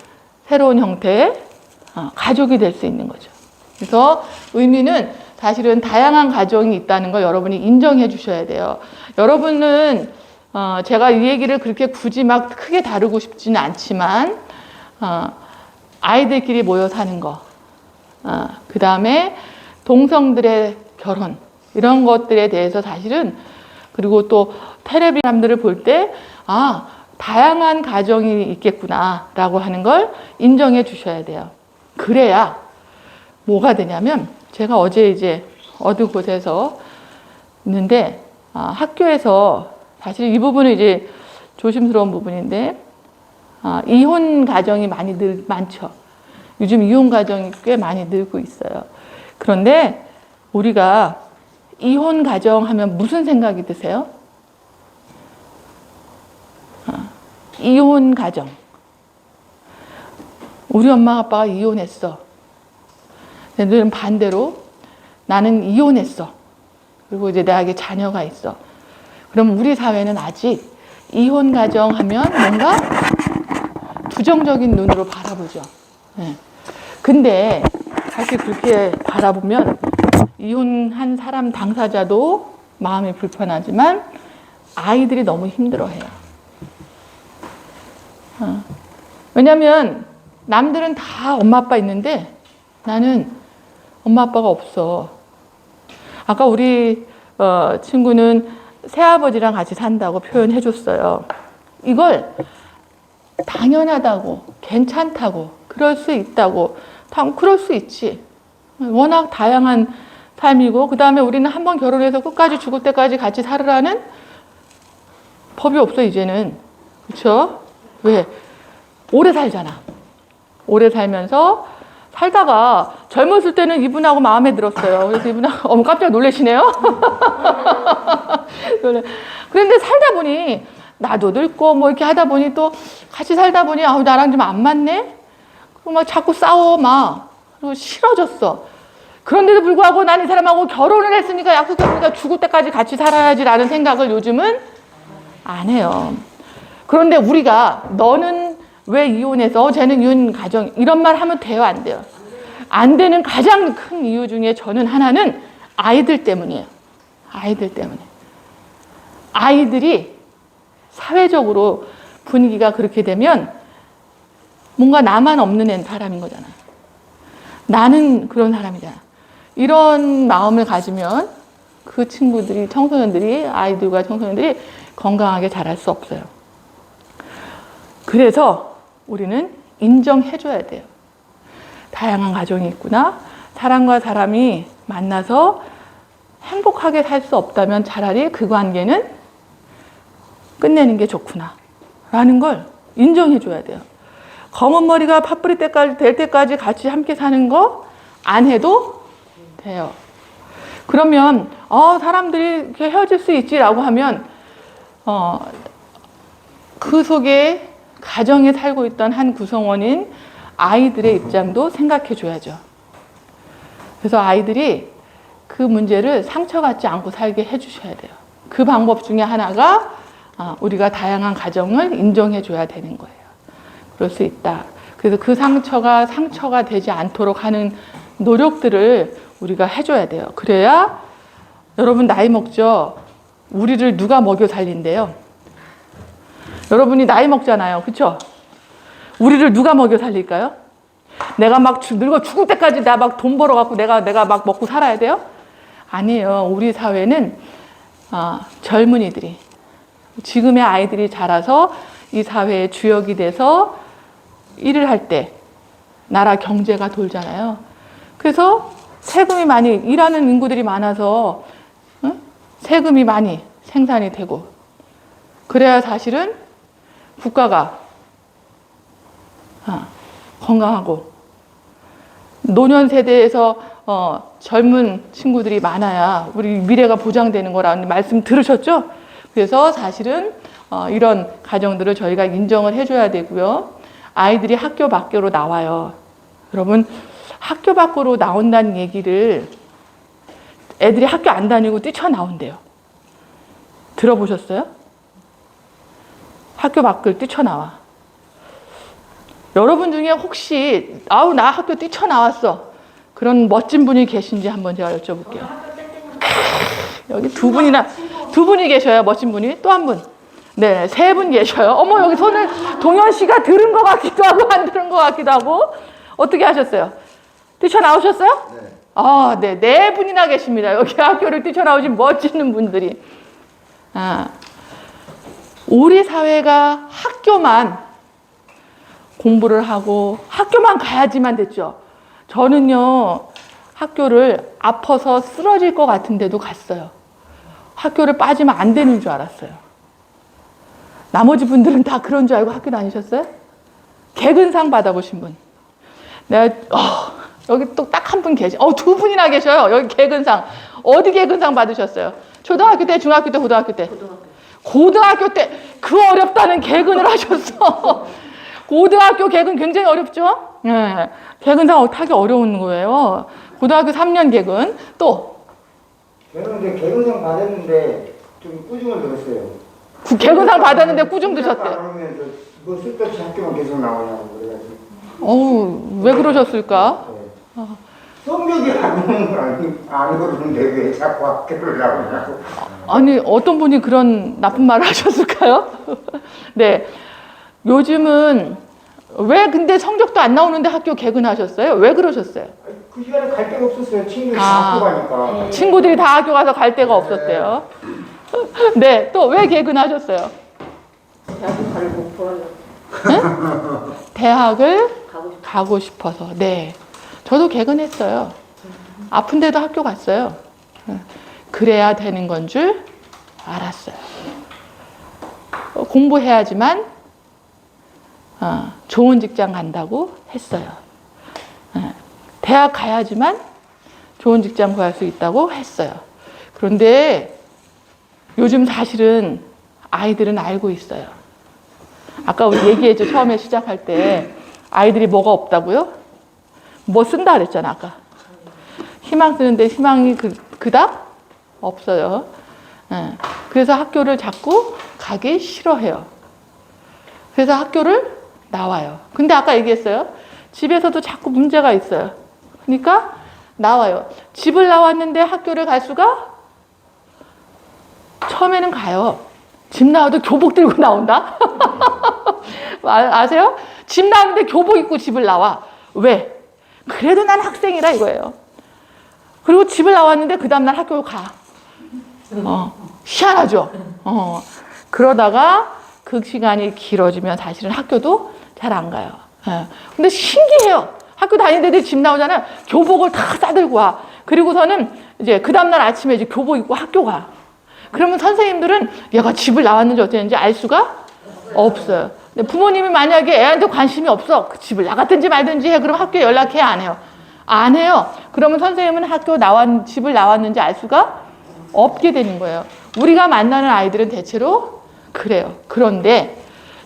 새로운 형태의 가족이 될 수 있는 거죠. 그래서 의미는 사실은 다양한 가정이 있다는 걸 여러분이 인정해 주셔야 돼요. 여러분은 제가 이 얘기를 그렇게 굳이 막 크게 다루고 싶지는 않지만 아이들끼리 모여 사는 거, 그 다음에 동성들의 결혼 이런 것들에 대해서 사실은 그리고 또 텔레비 사람들을 볼 때 다양한 가정이 있겠구나라고 하는 걸 인정해 주셔야 돼요. 그래야 뭐가 되냐면 제가 어제 이제 어느 곳에서 있는데 학교에서 사실 이 부분은 이제 조심스러운 부분인데 이혼 가정이 많죠. 요즘 이혼 가정이 꽤 많이 늘고 있어요. 그런데 우리가 이혼 가정 하면 무슨 생각이 드세요? 이혼 가정. 우리 엄마 아빠가 이혼했어. 너는 반대로 나는 이혼했어. 그리고 이제 내가 자녀가 있어. 그럼 우리 사회는 아직 이혼 가정 하면 뭔가 부정적인 눈으로 바라보죠. 네. 근데 사실 그렇게 바라보면 이혼한 사람 당사자도 마음이 불편하지만 아이들이 너무 힘들어해요. 왜냐면 남들은 다 엄마 아빠 있는데 나는 엄마 아빠가 없어. 아까 우리 친구는 새아버지랑 같이 산다고 표현해 줬어요. 이걸 당연하다고, 괜찮다고, 그럴 수 있다고, 그럴 수 있지. 워낙 다양한 삶이고, 그 다음에 우리는 한번 결혼해서 끝까지 죽을 때까지 같이 살으라는 법이 없어, 이제는. 그렇죠? 왜? 오래 살잖아. 오래 살면서 살다가 젊었을 때는 이분하고 마음에 들었어요. 그래서 이분하고 깜짝 놀라시네요. 그런데 살다 보니 나도 늙고 뭐 이렇게 하다 보니 또 같이 살다 보니 나랑 좀 안 맞네. 그리고 막 자꾸 싸워 막 그리고 싫어졌어. 그런데도 불구하고 난 이 사람하고 결혼을 했으니까 약속했으니까 죽을 때까지 같이 살아야지라는 생각을 요즘은 안 해요. 그런데 우리가 너는 왜 이혼해서 쟤는 이혼 가정 이런 말 하면 돼요, 안 돼요? 안 되는 가장 큰 이유 중에 저는 하나는 아이들 때문이에요. 아이들 때문에. 아이들이 사회적으로 분위기가 그렇게 되면 뭔가 나만 없는 사람인 거잖아. 나는 그런 사람이잖아. 이런 마음을 가지면 그 친구들이, 청소년들이, 아이들과 청소년들이 건강하게 자랄 수 없어요. 그래서 우리는 인정해줘야 돼요. 다양한 가정이 있구나. 사람과 사람이 만나서 행복하게 살 수 없다면 차라리 그 관계는 끝내는 게 좋구나. 라는 걸 인정해줘야 돼요. 검은 머리가 팥뿌리 될 때까지 같이 함께 사는 거 안 해도 돼요. 그러면 사람들이 이렇게 헤어질 수 있지라고 하면 그 속에 가정에 살고 있던 한 구성원인 아이들의 입장도 생각해 줘야죠. 그래서 아이들이 그 문제를 상처받지 않고 살게 해주셔야 돼요. 그 방법 중에 하나가 우리가 다양한 가정을 인정해 줘야 되는 거예요. 그럴 수 있다. 그래서 그 상처가 되지 않도록 하는 노력들을 우리가 해줘야 돼요. 그래야 여러분 나이 먹죠? 우리를 누가 먹여 살린대요? 여러분이 나이 먹잖아요. 그렇죠? 우리를 누가 먹여 살릴까요? 내가 막 늙어 죽을 때까지 나 막 돈 벌어갖고 내가 막 먹고 살아야 돼요? 아니에요. 우리 사회는 젊은이들이 지금의 아이들이 자라서 이 사회의 주역이 돼서 일을 할 때 나라 경제가 돌잖아요. 그래서 세금이 많이 일하는 인구들이 많아서 세금이 많이 생산이 되고 그래야 사실은 국가가 건강하고 노년 세대에서 젊은 친구들이 많아야 우리 미래가 보장되는 거라는 말씀 들으셨죠? 그래서 사실은 이런 가정들을 저희가 인정을 해줘야 되고요. 아이들이 학교 밖으로 나와요. 여러분 학교 밖으로 나온다는 얘기를 애들이 학교 안 다니고 뛰쳐나온대요. 들어보셨어요? 학교 밖을 뛰쳐나와. 여러분 중에 혹시 아우 나 학교 뛰쳐나왔어 그런 멋진 분이 계신지 한번 제가 여쭤볼게요. 여기 두 분이 계셔요. 멋진 분이. 또 한 분. 네, 3분 계셔요. 어머, 여기 손을 동현 씨가 들은 것 같기도 하고 안 들은 것 같기도 하고. 어떻게 하셨어요? 뛰쳐나오셨어요? 네. 아, 네, 4분이나 계십니다. 여기 학교를 뛰쳐나오신 멋진 분들이. 아, 우리 사회가 학교만 공부를 하고 학교만 가야지만 됐죠. 저는요, 학교를 아파서 쓰러질 것 같은데도 갔어요. 학교를 빠지면 안 되는 줄 알았어요. 나머지 분들은 다 그런 줄 알고 학교 다니셨어요? 개근상 받아보신 분. 내가, 여기 또 딱 한 분 계시, 2분이나 계셔요. 여기 개근상. 어디 개근상 받으셨어요? 초등학교 때, 중학교 때, 고등학교 때? 고등학교 때. 그 어렵다는 개근을 하셨어. 고등학교 개근 굉장히 어렵죠? 네. 개근상 타기 어려운 거예요. 고등학교 3년 개근. 또. 저는 이제 개근상 받았는데 좀 꾸중을 들었어요. 개근상 받았는데 꾸중 드셨대. 그러면 뭐 쓸데없이 학교만 계속 나오냐고 그래가지고. 어우, 왜 그러셨을까? 네. 성적이 안 그러는데 왜 자꾸 학교를 나오냐고. 아니, 어떤 분이 그런 나쁜 말을 하셨을까요? 네. 요즘은 왜 근데 성적도 안 나오는데 학교 개근하셨어요? 왜 그러셨어요? 그 시간에 갈 데가 없었어요. 친구들이 아. 다 학교 가니까. 친구들이 다 학교 가서 갈 데가 없었대요. 네. 또 왜 개근하셨어요? 대학교 가를 못 보아요. 대학을 가고 싶어서. 네. 저도 개근했어요. 아픈데도 학교 갔어요. 그래야 되는 건 줄 알았어요. 공부해야지만 좋은 직장 간다고 했어요. 대학 가야지만 좋은 직장 구할 수 있다고 했어요. 그런데 요즘 사실은 아이들은 알고 있어요. 아까 우리 얘기했죠. 처음에 시작할 때 아이들이 뭐가 없다고요? 뭐 쓴다 그랬잖아 아까. 희망 쓰는데 희망이 그닥 없어요. 그래서 학교를 자꾸 가기 싫어해요. 그래서 학교를 나와요. 근데 아까 얘기했어요. 집에서도 자꾸 문제가 있어요. 그러니까 나와요. 집을 나왔는데 학교를 갈 수가 처음에는 가요. 집 나와도 교복 들고 나온다? 아세요? 집 나왔는데 교복 입고 집을 나와. 왜? 그래도 난 학생이라 이거예요. 그리고 집을 나왔는데 그 다음날 학교를 가. 희한하죠? 그러다가 그 시간이 길어지면 사실은 학교도 잘 안 가요. 근데 신기해요. 학교 다니는데 집 나오잖아요. 교복을 다 싸들고 와. 그리고서는 이제 그 다음날 아침에 이제 교복 입고 학교 가. 그러면 선생님들은 얘가 집을 나왔는지 어땠는지 알 수가 없어요. 근데 부모님이 만약에 애한테 관심이 없어. 그 집을 나갔든지 말든지 해. 그럼 학교에 연락해? 안 해요? 안 해요. 그러면 선생님은 집을 나왔는지 알 수가 없게 되는 거예요. 우리가 만나는 아이들은 대체로 그래요. 그런데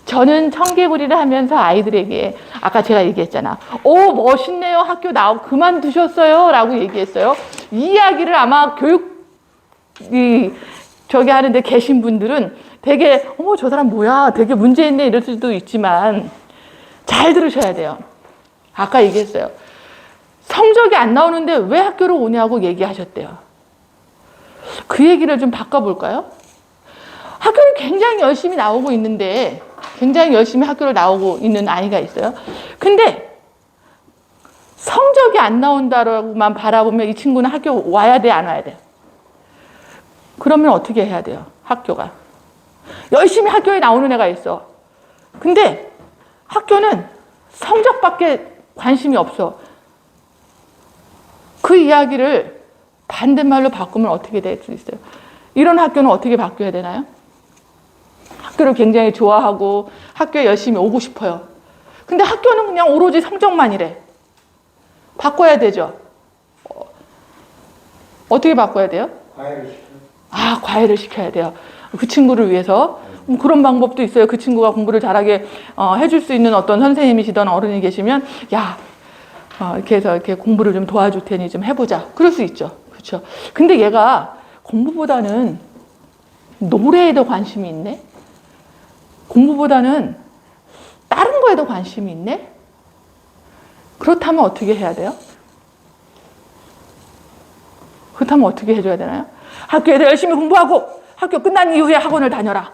저는 청개구리를 하면서 아이들에게 아까 제가 얘기했잖아. 오, 멋있네요. 학교 그만두셨어요. 라고 얘기했어요. 이 이야기를 아마 저기 하는데 계신 분들은 되게 어머 저 사람 뭐야 되게 문제 있네 이럴 수도 있지만 잘 들으셔야 돼요. 아까 얘기했어요. 성적이 안 나오는데 왜 학교를 오냐고 얘기하셨대요. 그 얘기를 좀 바꿔볼까요? 학교를 굉장히 열심히 나오고 있는데 굉장히 열심히 학교를 나오고 있는 아이가 있어요. 근데 성적이 안 나온다라고만 바라보면 이 친구는 학교 와야 돼, 안 와야 돼? 그러면 어떻게 해야 돼요? 학교가. 열심히 학교에 나오는 애가 있어. 근데 학교는 성적밖에 관심이 없어. 그 이야기를 반대말로 바꾸면 어떻게 될 수 있어요? 이런 학교는 어떻게 바뀌어야 되나요? 학교를 굉장히 좋아하고 학교에 열심히 오고 싶어요. 근데 학교는 그냥 오로지 성적만이래. 바꿔야 되죠. 어떻게 바꿔야 돼요? 과외를 시켜요. 과외를 시켜야 돼요. 그 친구를 위해서. 그런 방법도 있어요. 그 친구가 공부를 잘하게 해줄 수 있는 어떤 선생님이시던 어른이 계시면, 야, 이렇게 해서 이렇게 공부를 좀 도와줄 테니 좀 해보자. 그럴 수 있죠. 그렇죠. 근데 얘가 공부보다는 노래에 더 관심이 있네. 공부보다는 다른 거에도 관심이 있네. 그렇다면 어떻게 해야 돼요? 그렇다면 어떻게 해줘야 되나요? 학교에서 열심히 공부하고 학교 끝난 이후에 학원을 다녀라.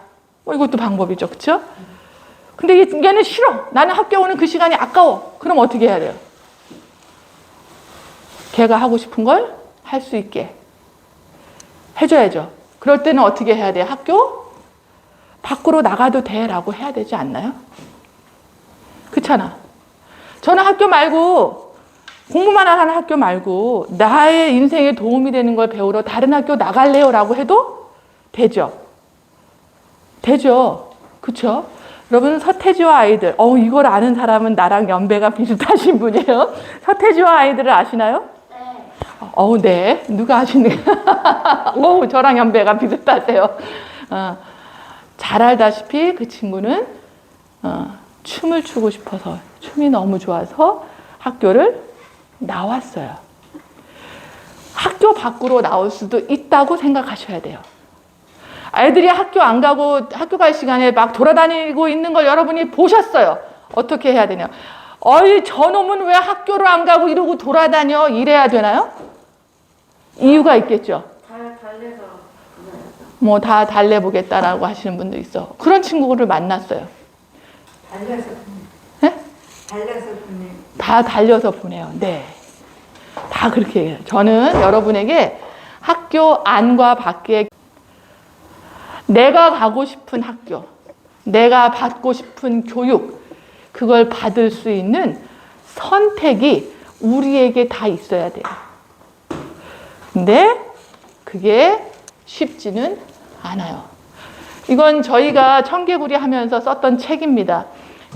이것도 방법이죠. 그렇죠? 근데 얘는 싫어. 나는 학교 오는 그 시간이 아까워. 그럼 어떻게 해야 돼요? 걔가 하고 싶은 걸 할 수 있게 해줘야죠. 그럴 때는 어떻게 해야 돼요? 학교 밖으로 나가도 돼라고 해야 되지 않나요? 그렇잖아. 저는 학교 말고 공부만 하는 학교 말고 나의 인생에 도움이 되는 걸 배우러 다른 학교 나갈래요라고 해도 되죠. 되죠. 그렇죠? 여러분 서태지와 아이들. 이걸 아는 사람은 나랑 연배가 비슷하신 분이에요. 서태지와 아이들을 아시나요? 네. 네. 누가 아시는? 저랑 연배가 비슷하세요. 잘 알다시피 그 친구는 춤을 추고 싶어서 춤이 너무 좋아서 학교를 나왔어요. 학교 밖으로 나올 수도 있다고 생각하셔야 돼요. 아이들이 학교 안 가고 학교 갈 시간에 막 돌아다니고 있는 걸 여러분이 보셨어요. 어떻게 해야 되냐? 저놈은 왜 학교를 안 가고 이러고 돌아다녀? 이래야 되나요? 이유가 있겠죠. 달래서. 뭐 다 달래보겠다라고 하시는 분도 있어. 그런 친구를 만났어요. 달려서 네? 달려서 보내. 다 달려서 보내요. 네. 다 그렇게 해요. 저는 여러분에게 학교 안과 밖에 내가 가고 싶은 학교, 내가 받고 싶은 교육, 그걸 받을 수 있는 선택이 우리에게 다 있어야 돼요. 근데 그게 쉽지는 않아요. 이건 저희가 청개구리 하면서 썼던 책입니다.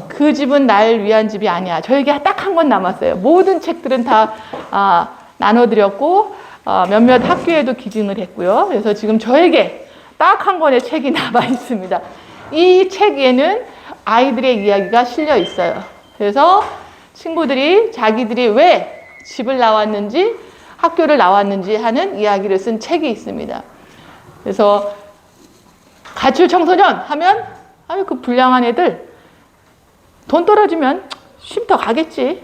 그 집은 날 위한 집이 아니야. 저에게 딱 한 권 남았어요. 모든 책들은 다 나눠드렸고 몇몇 학교에도 기증을 했고요. 그래서 지금 저에게 딱 한 권의 책이 남아 있습니다. 이 책에는 아이들의 이야기가 실려 있어요. 그래서 친구들이 자기들이 왜 집을 나왔는지 학교를 나왔는지 하는 이야기를 쓴 책이 있습니다. 그래서 가출 청소년 하면 그 불량한 애들 돈 떨어지면 쉼터 가겠지.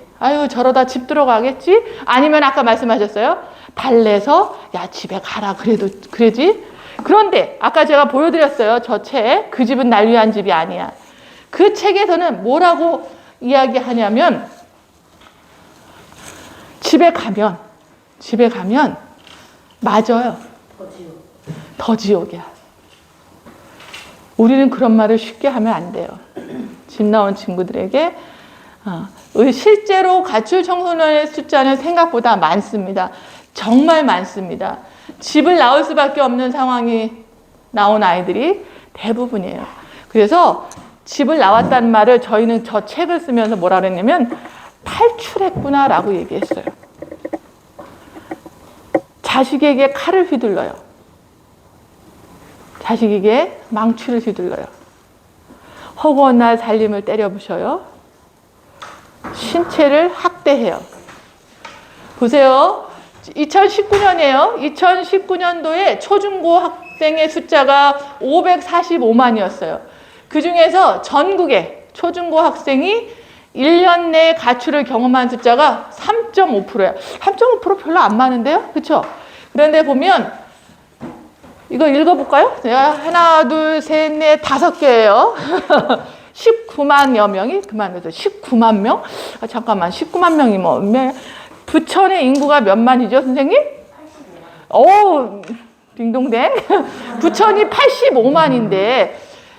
저러다 집 들어가겠지. 아니면 아까 말씀하셨어요. 달래서 야 집에 가라 그래도 그러지. 그런데 아까 제가 보여드렸어요. 저 책 그 집은 날 위한 집이 아니야. 그 책에서는 뭐라고 이야기하냐면 집에 가면 맞아요. 더 지옥이야. 우리는 그런 말을 쉽게 하면 안 돼요. 집 나온 친구들에게 실제로 가출 청소년의 숫자는 생각보다 많습니다. 정말 많습니다. 집을 나올 수밖에 없는 상황이 나온 아이들이 대부분이에요. 그래서 집을 나왔다는 말을 저희는 저 책을 쓰면서 뭐라 그랬냐면 탈출했구나라고 얘기했어요. 자식에게 칼을 휘둘러요. 자식에게 망치를 휘둘러요. 허구한 날 살림을 때려 부셔요. 신체를 학대해요. 보세요. 2019년이에요. 2019년도에 초중고 학생의 숫자가 545만이었어요. 그 중에서 전국의 초중고 학생이 1년 내에 가출을 경험한 숫자가 3.5%예요. 3.5% 별로 안 많은데요? 그렇죠? 그런데 보면 이거 읽어볼까요? 하나, 둘, 셋, 넷, 5개예요. 19만여 명이 그만해서 19만 명? 잠깐만 19만 명이 뭐 부천의 인구가 몇 만이죠, 선생님? 오, 딩동댕. 부천이 85만인데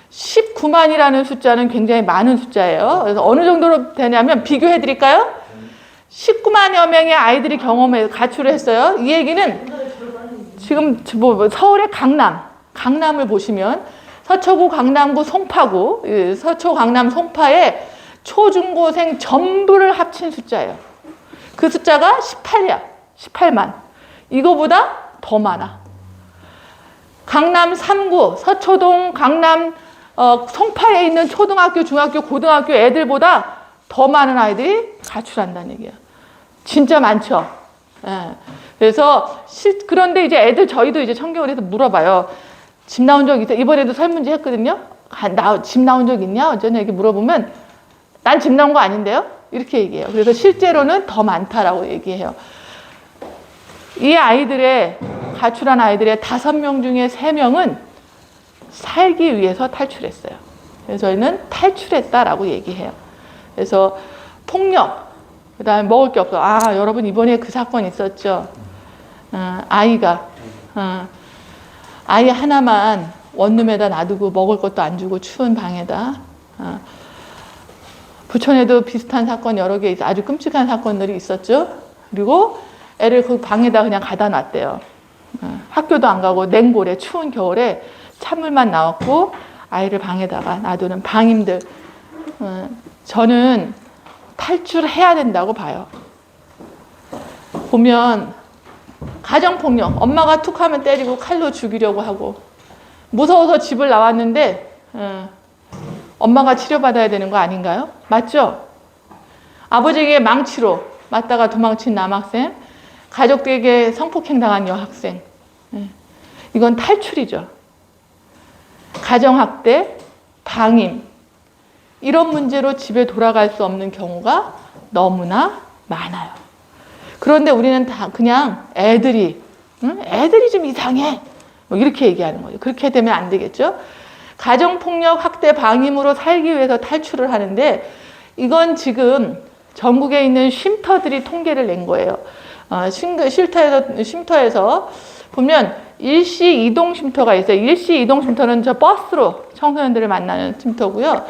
19만이라는 숫자는 굉장히 많은 숫자예요. 그래서 어느 정도로 되냐면 비교해 드릴까요? 19만여 명의 아이들이 가출을 했어요. 이 얘기는 지금 서울의 강남을 보시면 서초구, 강남구, 송파구, 서초, 강남, 송파의 초중고생 전부를 합친 숫자예요. 그 숫자가 18이야. 18만. 이거보다 더 많아. 강남 3구, 서초동, 강남, 송파에 있는 초등학교, 중학교, 고등학교 애들보다 더 많은 아이들이 가출한다는 얘기야. 진짜 많죠? 예. 그래서 그런데 이제 애들 저희도 이제 청개구리에서 물어봐요. 집 나온 적 있어? 이번에도 설문지 했거든요. 집 나온 적 있냐? 어쩌냐 이렇게 물어보면 난 집 나온 거 아닌데요? 이렇게 얘기해요. 그래서 실제로는 더 많다라고 얘기해요. 이 아이들의 가출한 아이들의 5명 중에 3명은 살기 위해서 탈출했어요. 그래서 저희는 탈출했다라고 얘기해요. 그래서 폭력, 그다음에 먹을 게 없어. 여러분 이번에 그 사건 있었죠. 아이가 아이 하나만 원룸에다 놔두고 먹을 것도 안 주고 추운 방에다. 부천에도 비슷한 사건 여러 개 아주 끔찍한 사건들이 있었죠. 그리고 애를 그 방에다 그냥 가다 놨대요. 학교도 안 가고 냉골에 추운 겨울에 찬물만 나왔고 아이를 방에다가 놔두는 방임들. 저는 탈출해야 된다고 봐요. 보면 가정폭력, 엄마가 툭 하면 때리고 칼로 죽이려고 하고 무서워서 집을 나왔는데 엄마가 치료받아야 되는 거 아닌가요? 맞죠? 아버지에게 망치로 맞다가 도망친 남학생, 가족에게 성폭행당한 여학생. 이건 탈출이죠. 가정학대, 방임, 이런 문제로 집에 돌아갈 수 없는 경우가 너무나 많아요. 그런데 우리는 다 그냥 애들이 좀 이상해 뭐 이렇게 얘기하는 거죠. 그렇게 되면 안 되겠죠. 가정폭력, 학대, 방임으로 살기 위해서 탈출을 하는데 이건 지금 전국에 있는 쉼터들이 통계를 낸 거예요. 쉼터에서 보면 일시 이동 쉼터가 있어요. 일시 이동 쉼터는 저 버스로 청소년들을 만나는 쉼터고요.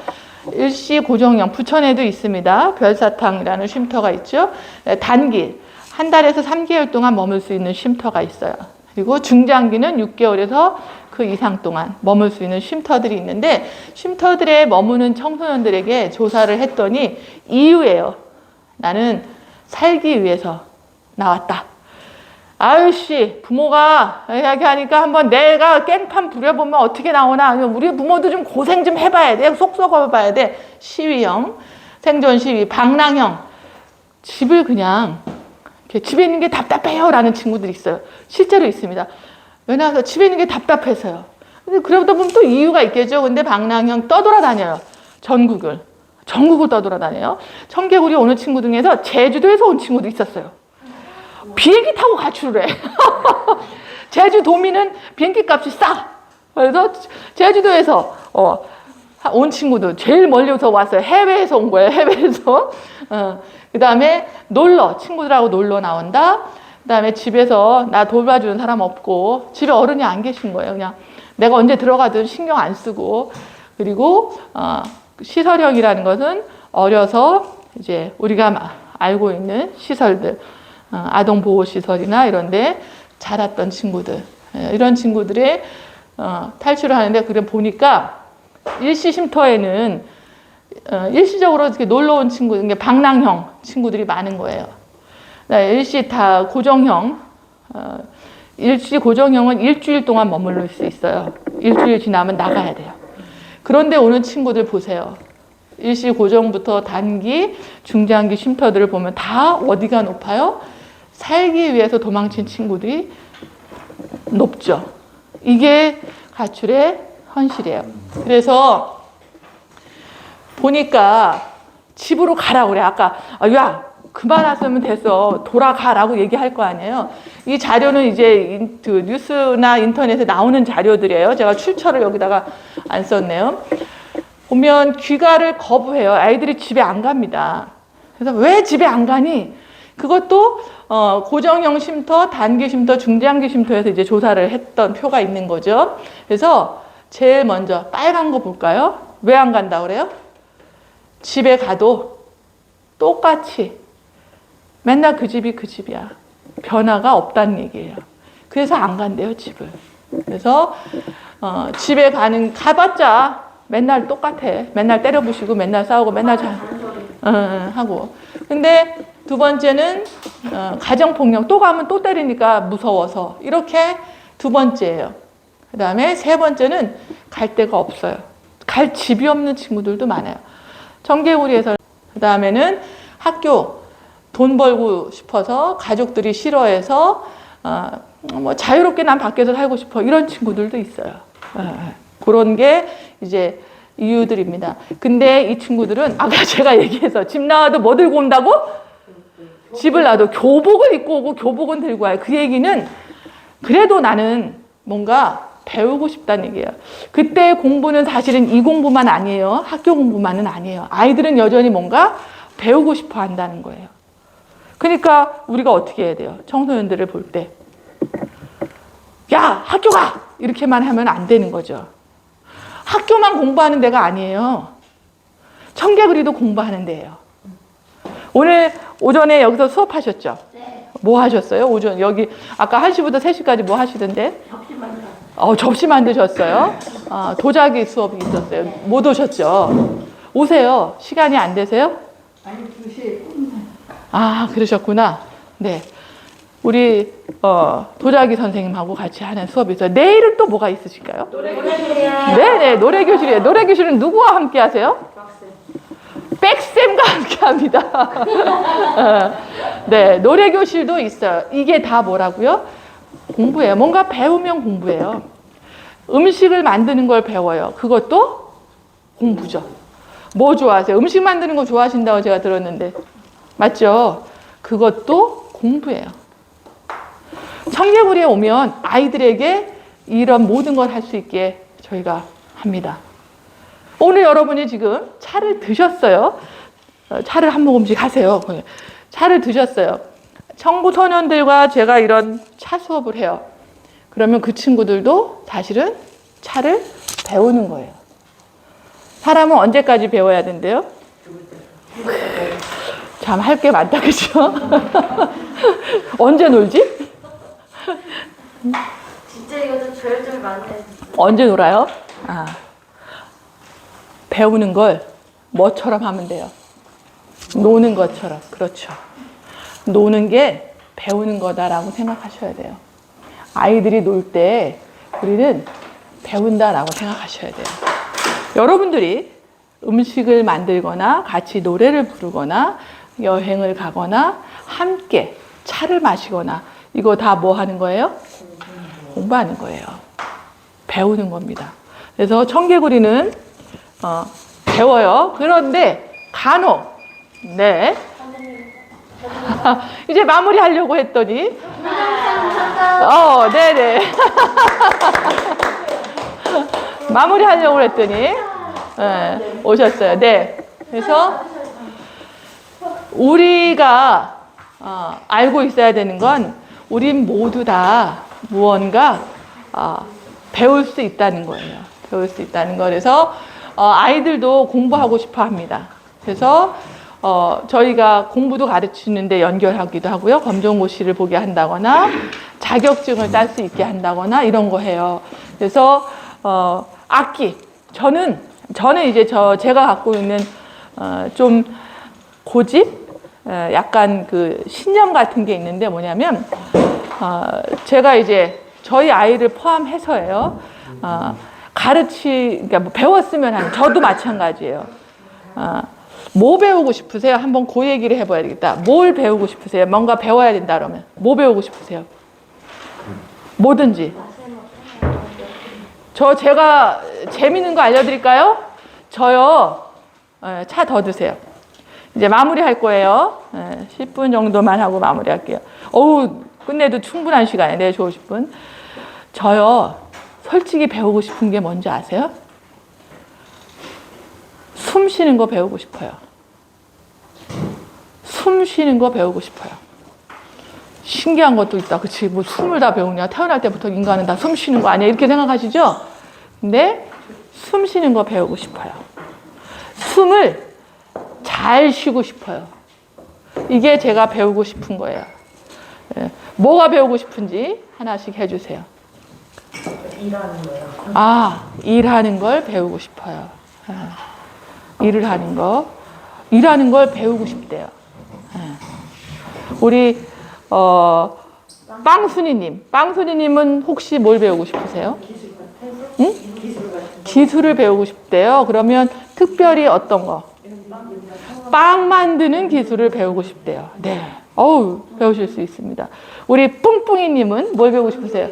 일시 고정형, 부천에도 있습니다. 별사탕이라는 쉼터가 있죠. 단기, 한 달에서 3개월 동안 머물 수 있는 쉼터가 있어요. 그리고 중장기는 6개월에서 그 이상 동안 머물 수 있는 쉼터들이 있는데 쉼터들에 머무는 청소년들에게 조사를 했더니 이유예요. 나는 살기 위해서 나왔다. 아유씨, 부모가 이야기하니까 한번 내가 깽판 부려보면 어떻게 나오나. 우리 부모도 좀 고생 좀 해봐야 돼. 속 썩어봐야 돼. 시위형, 생존 시위, 방랑형. 집을 그냥 집에 있는 게 답답해요 라는 친구들이 있어요. 실제로 있습니다. 왜냐하면 집에 있는 게 답답해서요. 근데 그러다 보면 또 이유가 있겠죠. 근데 방랑형 떠돌아다녀요. 전국을 떠돌아다녀요. 청개구리 오는 친구 중에서 제주도에서 온 친구도 있었어요. 비행기 타고 가출을 해. 제주도민은 비행기 값이 싸. 그래서 제주도에서 온 친구도 제일 멀리서 왔어요. 해외에서 온 거예요. 해외에서. 그 다음에 친구들하고 놀러 나온다. 그 다음에 집에서 나 돌봐주는 사람 없고 집에 어른이 안 계신 거예요. 그냥 내가 언제 들어가든 신경 안 쓰고. 그리고 시설형이라는 것은 어려서 이제 우리가 알고 있는 시설들, 아동보호시설이나 이런 데 자랐던 친구들, 이런 친구들의 탈출을 하는데, 그래 보니까 일시 쉼터에는 일시적으로 이렇게 놀러 온 친구, 방랑형 친구들이 많은 거예요. 일시 다 고정형, 일시 고정형은 일주일 동안 머무를 수 있어요. 일주일 지나면 나가야 돼요. 그런데 오는 친구들 보세요. 일시 고정부터 단기, 중장기 쉼터들을 보면 다 어디가 높아요? 살기 위해서 도망친 친구들이 높죠. 이게 가출의 현실이에요. 그래서 보니까 집으로 가라고 그래. 아까 야 그만 왔으면 됐어. 돌아가라고 얘기할 거 아니에요. 이 자료는 이제 뉴스나 인터넷에 나오는 자료들이에요. 제가 출처를 여기다가 안 썼네요. 보면 귀가를 거부해요. 아이들이 집에 안 갑니다. 그래서 왜 집에 안 가니? 그것도 고정형 쉼터, 단기 쉼터, 중장기 쉼터에서 이제 조사를 했던 표가 있는 거죠. 그래서 제일 먼저 빨간 거 볼까요? 왜 안 간다 그래요? 집에 가도 똑같이 맨날 그 집이 그 집이야. 변화가 없다는 얘기예요. 그래서 안 간대요, 집을. 그래서 집에 가봤자 맨날 똑같아. 맨날 때려부시고 맨날 싸우고 맨날 하고. 근데 두 번째는 가정폭력. 또 가면 또 때리니까 무서워서. 이렇게 두 번째예요. 그 다음에 세 번째는 갈 데가 없어요. 갈 집이 없는 친구들도 많아요. 청개구리에서. 그 다음에는 학교. 돈 벌고 싶어서 가족들이 싫어해서 뭐 자유롭게 난 밖에서 살고 싶어 이런 친구들도 있어요. 그런 게 이제 이유들입니다. 근데 이 친구들은 아까 제가 얘기해서 집 나와도 뭐 들고 온다고? 집을 놔도 교복을 입고 오고 교복은 들고 와요. 그 얘기는 그래도 나는 뭔가 배우고 싶다는 얘기예요. 그때 공부는 사실은 이 공부만 아니에요. 학교 공부만은 아니에요. 아이들은 여전히 뭔가 배우고 싶어 한다는 거예요. 그러니까 우리가 어떻게 해야 돼요? 청소년들을 볼 때. 야, 학교 가! 이렇게만 하면 안 되는 거죠. 학교만 공부하는 데가 아니에요. 청개구리도 공부하는 데예요. 오늘 오전에 여기서 수업하셨죠? 네. 뭐 하셨어요? 오전 여기 아까 1시부터 3시까지 뭐 하시던데? 접시 만들어. 접시 만드셨어요? 도자기 수업이 있었어요. 못 오셨죠? 오세요. 시간이 안 되세요? 아니 2시에 끝나. 그러셨구나. 네. 우리 도자기 선생님하고 같이 하는 수업이 있어요. 내일은 또 뭐가 있으실까요? 네네, 노래교실이에요. 노래교실은 누구와 함께 하세요? 백쌤과 함께 합니다. 네, 노래교실도 있어요. 이게 다 뭐라고요? 공부예요. 뭔가 배우면 공부예요. 음식을 만드는 걸 배워요. 그것도 공부죠. 뭐 좋아하세요? 음식 만드는 거 좋아하신다고 제가 들었는데. 맞죠? 그것도 공부예요. 청개구리에 오면 아이들에게 이런 모든 걸 할 수 있게 저희가 합니다. 오늘 여러분이 지금 차를 드셨어요. 차를 한 모금씩 하세요. 차를 드셨어요. 청소년들과 제가 이런 차 수업을 해요. 그러면 그 친구들도 사실은 차를 배우는 거예요. 사람은 언제까지 배워야 된대요? 참 할 게 많다, 그죠? 언제 놀지? 진짜 이거 좀 조율 많네. 언제 놀아요? 배우는 걸 뭐처럼 하면 돼요? 노는 것처럼. 그렇죠. 노는 게 배우는 거다라고 생각하셔야 돼요. 아이들이 놀 때 우리는 배운다라고 생각하셔야 돼요. 여러분들이 음식을 만들거나 같이 노래를 부르거나 여행을 가거나 함께 차를 마시거나 이거 다 뭐 하는 거예요? 공부하는 거예요. 배우는 겁니다. 그래서 청개구리는 배워요. 그런데 간혹 이제 마무리하려고 했더니 네네 마무리하려고 했더니 오셨어요. 네. 그래서 우리가 알고 있어야 되는 건 우린 모두 다 무언가 배울 수 있다는 거예요. 배울 수 있다는 거. 그래서 아이들도 공부하고 싶어 합니다. 그래서 저희가 공부도 가르치는데 연결하기도 하고요. 검정고시를 보게 한다거나 자격증을 딸 수 있게 한다거나 이런 거 해요. 그래서 악기 저는 이제 제가 갖고 있는 좀 고집 약간 그 신념 같은 게 있는데 뭐냐면 제가 이제 저희 아이를 포함해서예요. 그러니까 뭐 배웠으면 하는 저도 마찬가지예요. 뭐 배우고 싶으세요? 한번 그 얘기를 해봐야 되겠다. 뭘 배우고 싶으세요? 뭔가 배워야 된다 그러면 뭐 배우고 싶으세요? 뭐든지. 제가 재밌는 거 알려드릴까요? 저요. 차 더 드세요. 이제 마무리할 거예요. 10분 정도만 하고 마무리할게요. 끝내도 충분한 시간이에요. 네, 50분. 저요. 솔직히 배우고 싶은 게 뭔지 아세요? 숨 쉬는 거 배우고 싶어요. 숨 쉬는 거 배우고 싶어요. 신기한 것도 있다. 그치? 뭐 숨을 다 배우냐? 태어날 때부터 인간은 다 숨 쉬는 거 아니야? 이렇게 생각하시죠? 근데 숨 쉬는 거 배우고 싶어요. 숨을 잘 쉬고 싶어요. 이게 제가 배우고 싶은 거예요. 뭐가 배우고 싶은지 하나씩 해주세요. 일하는 거예요. 일하는 걸 배우고 싶어요. 일을 하는 거. 일하는 걸 배우고 싶대요. 우리 빵순이님은 혹시 뭘 배우고 싶으세요? 응? 기술을 배우고 싶대요. 그러면 특별히 어떤 거? 빵 만드는 기술을 배우고 싶대요. 네. 어우, 배우실 수 있습니다. 우리 뿡뿡이님은 뭘 배우고 싶으세요?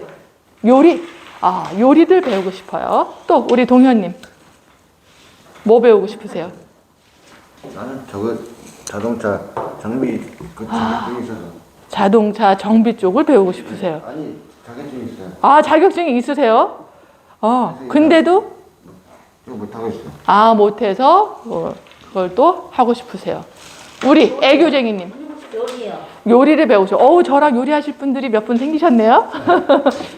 요리? 아, 요리들 배우고 싶어요. 또, 우리 동현님. 뭐 배우고 싶으세요? 나는 저거 자동차 정비 그 자격증이 있어서. 자동차 정비 쪽을 배우고 싶으세요. 아니 자격증이 있어요. 아, 자격증이 있으세요? 근데도? 이거 못하고 있어요. 아, 못해서 그걸 또 하고 싶으세요. 우리 애교쟁이님. 요리요. 요리를 배우셔. 저랑 요리하실 분들이 몇 분 생기셨네요.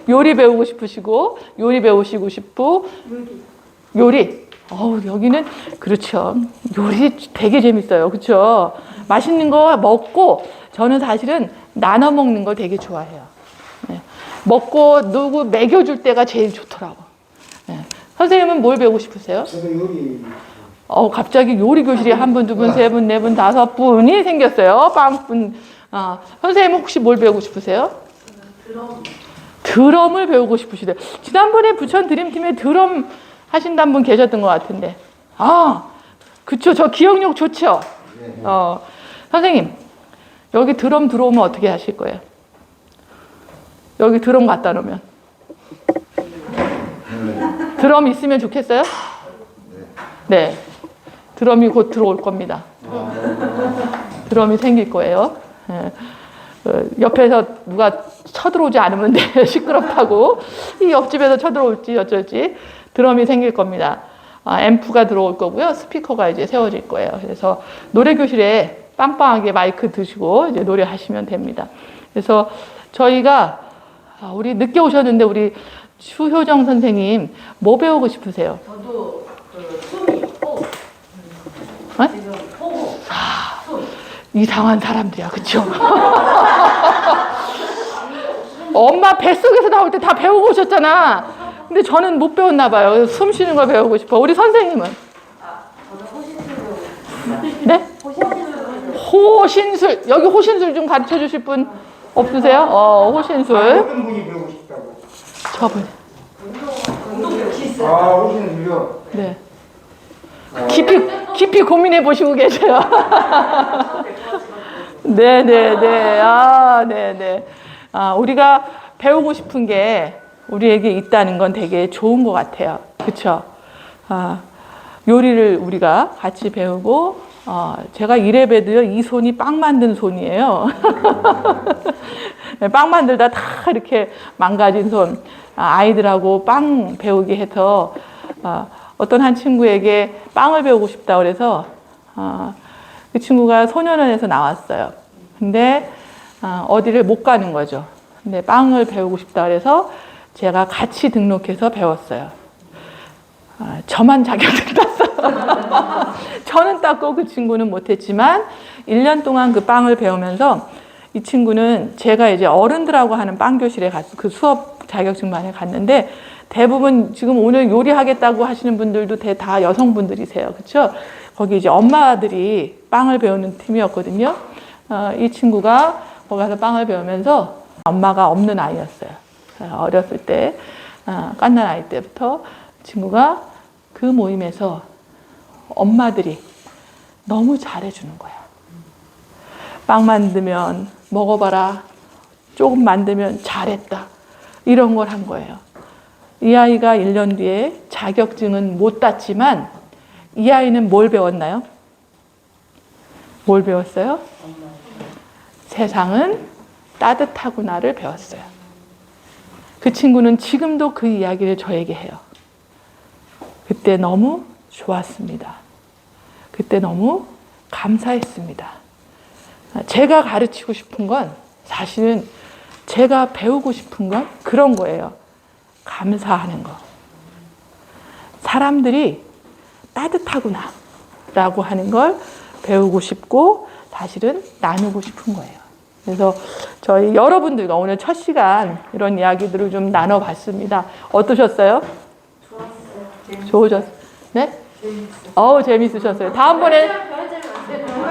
요리 배우고 싶으시고, 요리 배우시고 싶고, 요리. 여기는, 그렇죠. 요리 되게 재밌어요. 그렇죠. 맛있는 거 먹고, 저는 사실은 나눠 먹는 걸 되게 좋아해요. 네. 먹고 누구 먹여줄 때가 제일 좋더라고. 네. 선생님은 뭘 배우고 싶으세요? 저도 요리 갑자기 요리 교실이 한 분, 두 분, 세 분, 네 분, 다섯 분이 생겼어요. 빵분. 선생님은 혹시 뭘 배우고 싶으세요? 드럼을 배우고 싶으시대요. 지난번에 부천 드림팀에 드럼 하신다는 분 계셨던 것 같은데. 그쵸. 저 기억력 좋죠? 선생님, 여기 드럼 들어오면 어떻게 하실 거예요? 여기 드럼 갖다 놓으면. 드럼 있으면 좋겠어요? 네. 드럼이 곧 들어올 겁니다. 드럼이 생길 거예요. 네. 옆에서 누가 쳐들어오지 않으면 돼. 시끄럽다고. 이 옆집에서 쳐들어올지 어쩔지. 드럼이 생길 겁니다. 앰프가 들어올 거고요. 스피커가 이제 세워질 거예요. 그래서 노래교실에 빵빵하게 마이크 드시고 이제 노래하시면 됩니다. 그래서 저희가 우리 늦게 오셨는데 우리 추효정 선생님 뭐 배우고 싶으세요? 저도 그 숨이 호흡. 네? 지금 호흡. 이상한 사람들이야, 그쵸? 엄마 뱃속에서 나올 때 다 배우고 오셨잖아. 근데 저는 못 배웠나 봐요. 숨 쉬는 걸 배우고 싶어. 우리 선생님은? 저는 호신술 배우고 네? 호신술. 여기 호신술 좀 가르쳐 주실 분 없으세요? 호신술. 어떤 분이 배우고 싶다고? 저분. 오시는요. 네. 깊이 고민해 보시고 계세요. 네네네. 네네. 우리가 배우고 싶은 게 우리에게 있다는 건 되게 좋은 것 같아요. 그쵸? 요리를 우리가 같이 배우고, 제가 이래봬도요, 이 손이 빵 만든 손이에요. 빵 만들다 다 이렇게 망가진 손. 아이들하고 빵 배우게 해서, 어떤 한 친구에게 빵을 배우고 싶다 그래서, 그 친구가 소년원에서 나왔어요. 근데, 어디를 못 가는 거죠. 근데 빵을 배우고 싶다 그래서 제가 같이 등록해서 배웠어요. 저만 자격증 땄어요. 저는 땄고 그 친구는 못했지만 1년 동안 그 빵을 배우면서 이 친구는 제가 이제 어른들하고 하는 빵 교실에 갔어. 그 수업 자격증만에 갔는데 대부분 지금 오늘 요리하겠다고 하시는 분들도 다 여성분들이세요. 그렇죠? 거기 이제 엄마들이 빵을 배우는 팀이었거든요. 이 친구가 거기 가서 빵을 배우면서 엄마가 없는 아이였어요. 어렸을 때, 갓난 아이 때부터 친구가 그 모임에서 엄마들이 너무 잘해주는 거야. 빵 만들면 먹어봐라. 조금 만들면 잘했다. 이런 걸 한 거예요. 이 아이가 1년 뒤에 자격증은 못 땄지만 이 아이는 뭘 배웠나요? 뭘 배웠어요? 세상은 따뜻하구나를 배웠어요. 그 친구는 지금도 그 이야기를 저에게 해요. 그때 너무 좋았습니다. 그때 너무 감사했습니다. 제가 가르치고 싶은 건 사실은 제가 배우고 싶은 건 그런 거예요. 감사하는 거. 사람들이 따뜻하구나 라고 하는 걸 배우고 싶고 사실은 나누고 싶은 거예요. 그래서 저희 여러분들과 오늘 첫 시간 이런 이야기들을 좀 나눠봤습니다. 어떠셨어요? 좋으셨어요? 네? 재밌으셨어요. 다음번에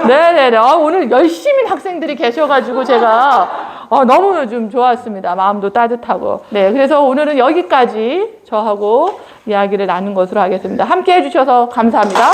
네네네. 오늘 열심히 학생들이 계셔가지고 제가 너무 좀 좋았습니다. 마음도 따뜻하고. 네, 그래서 오늘은 여기까지 저하고 이야기를 나눈 것으로 하겠습니다. 함께 해주셔서 감사합니다.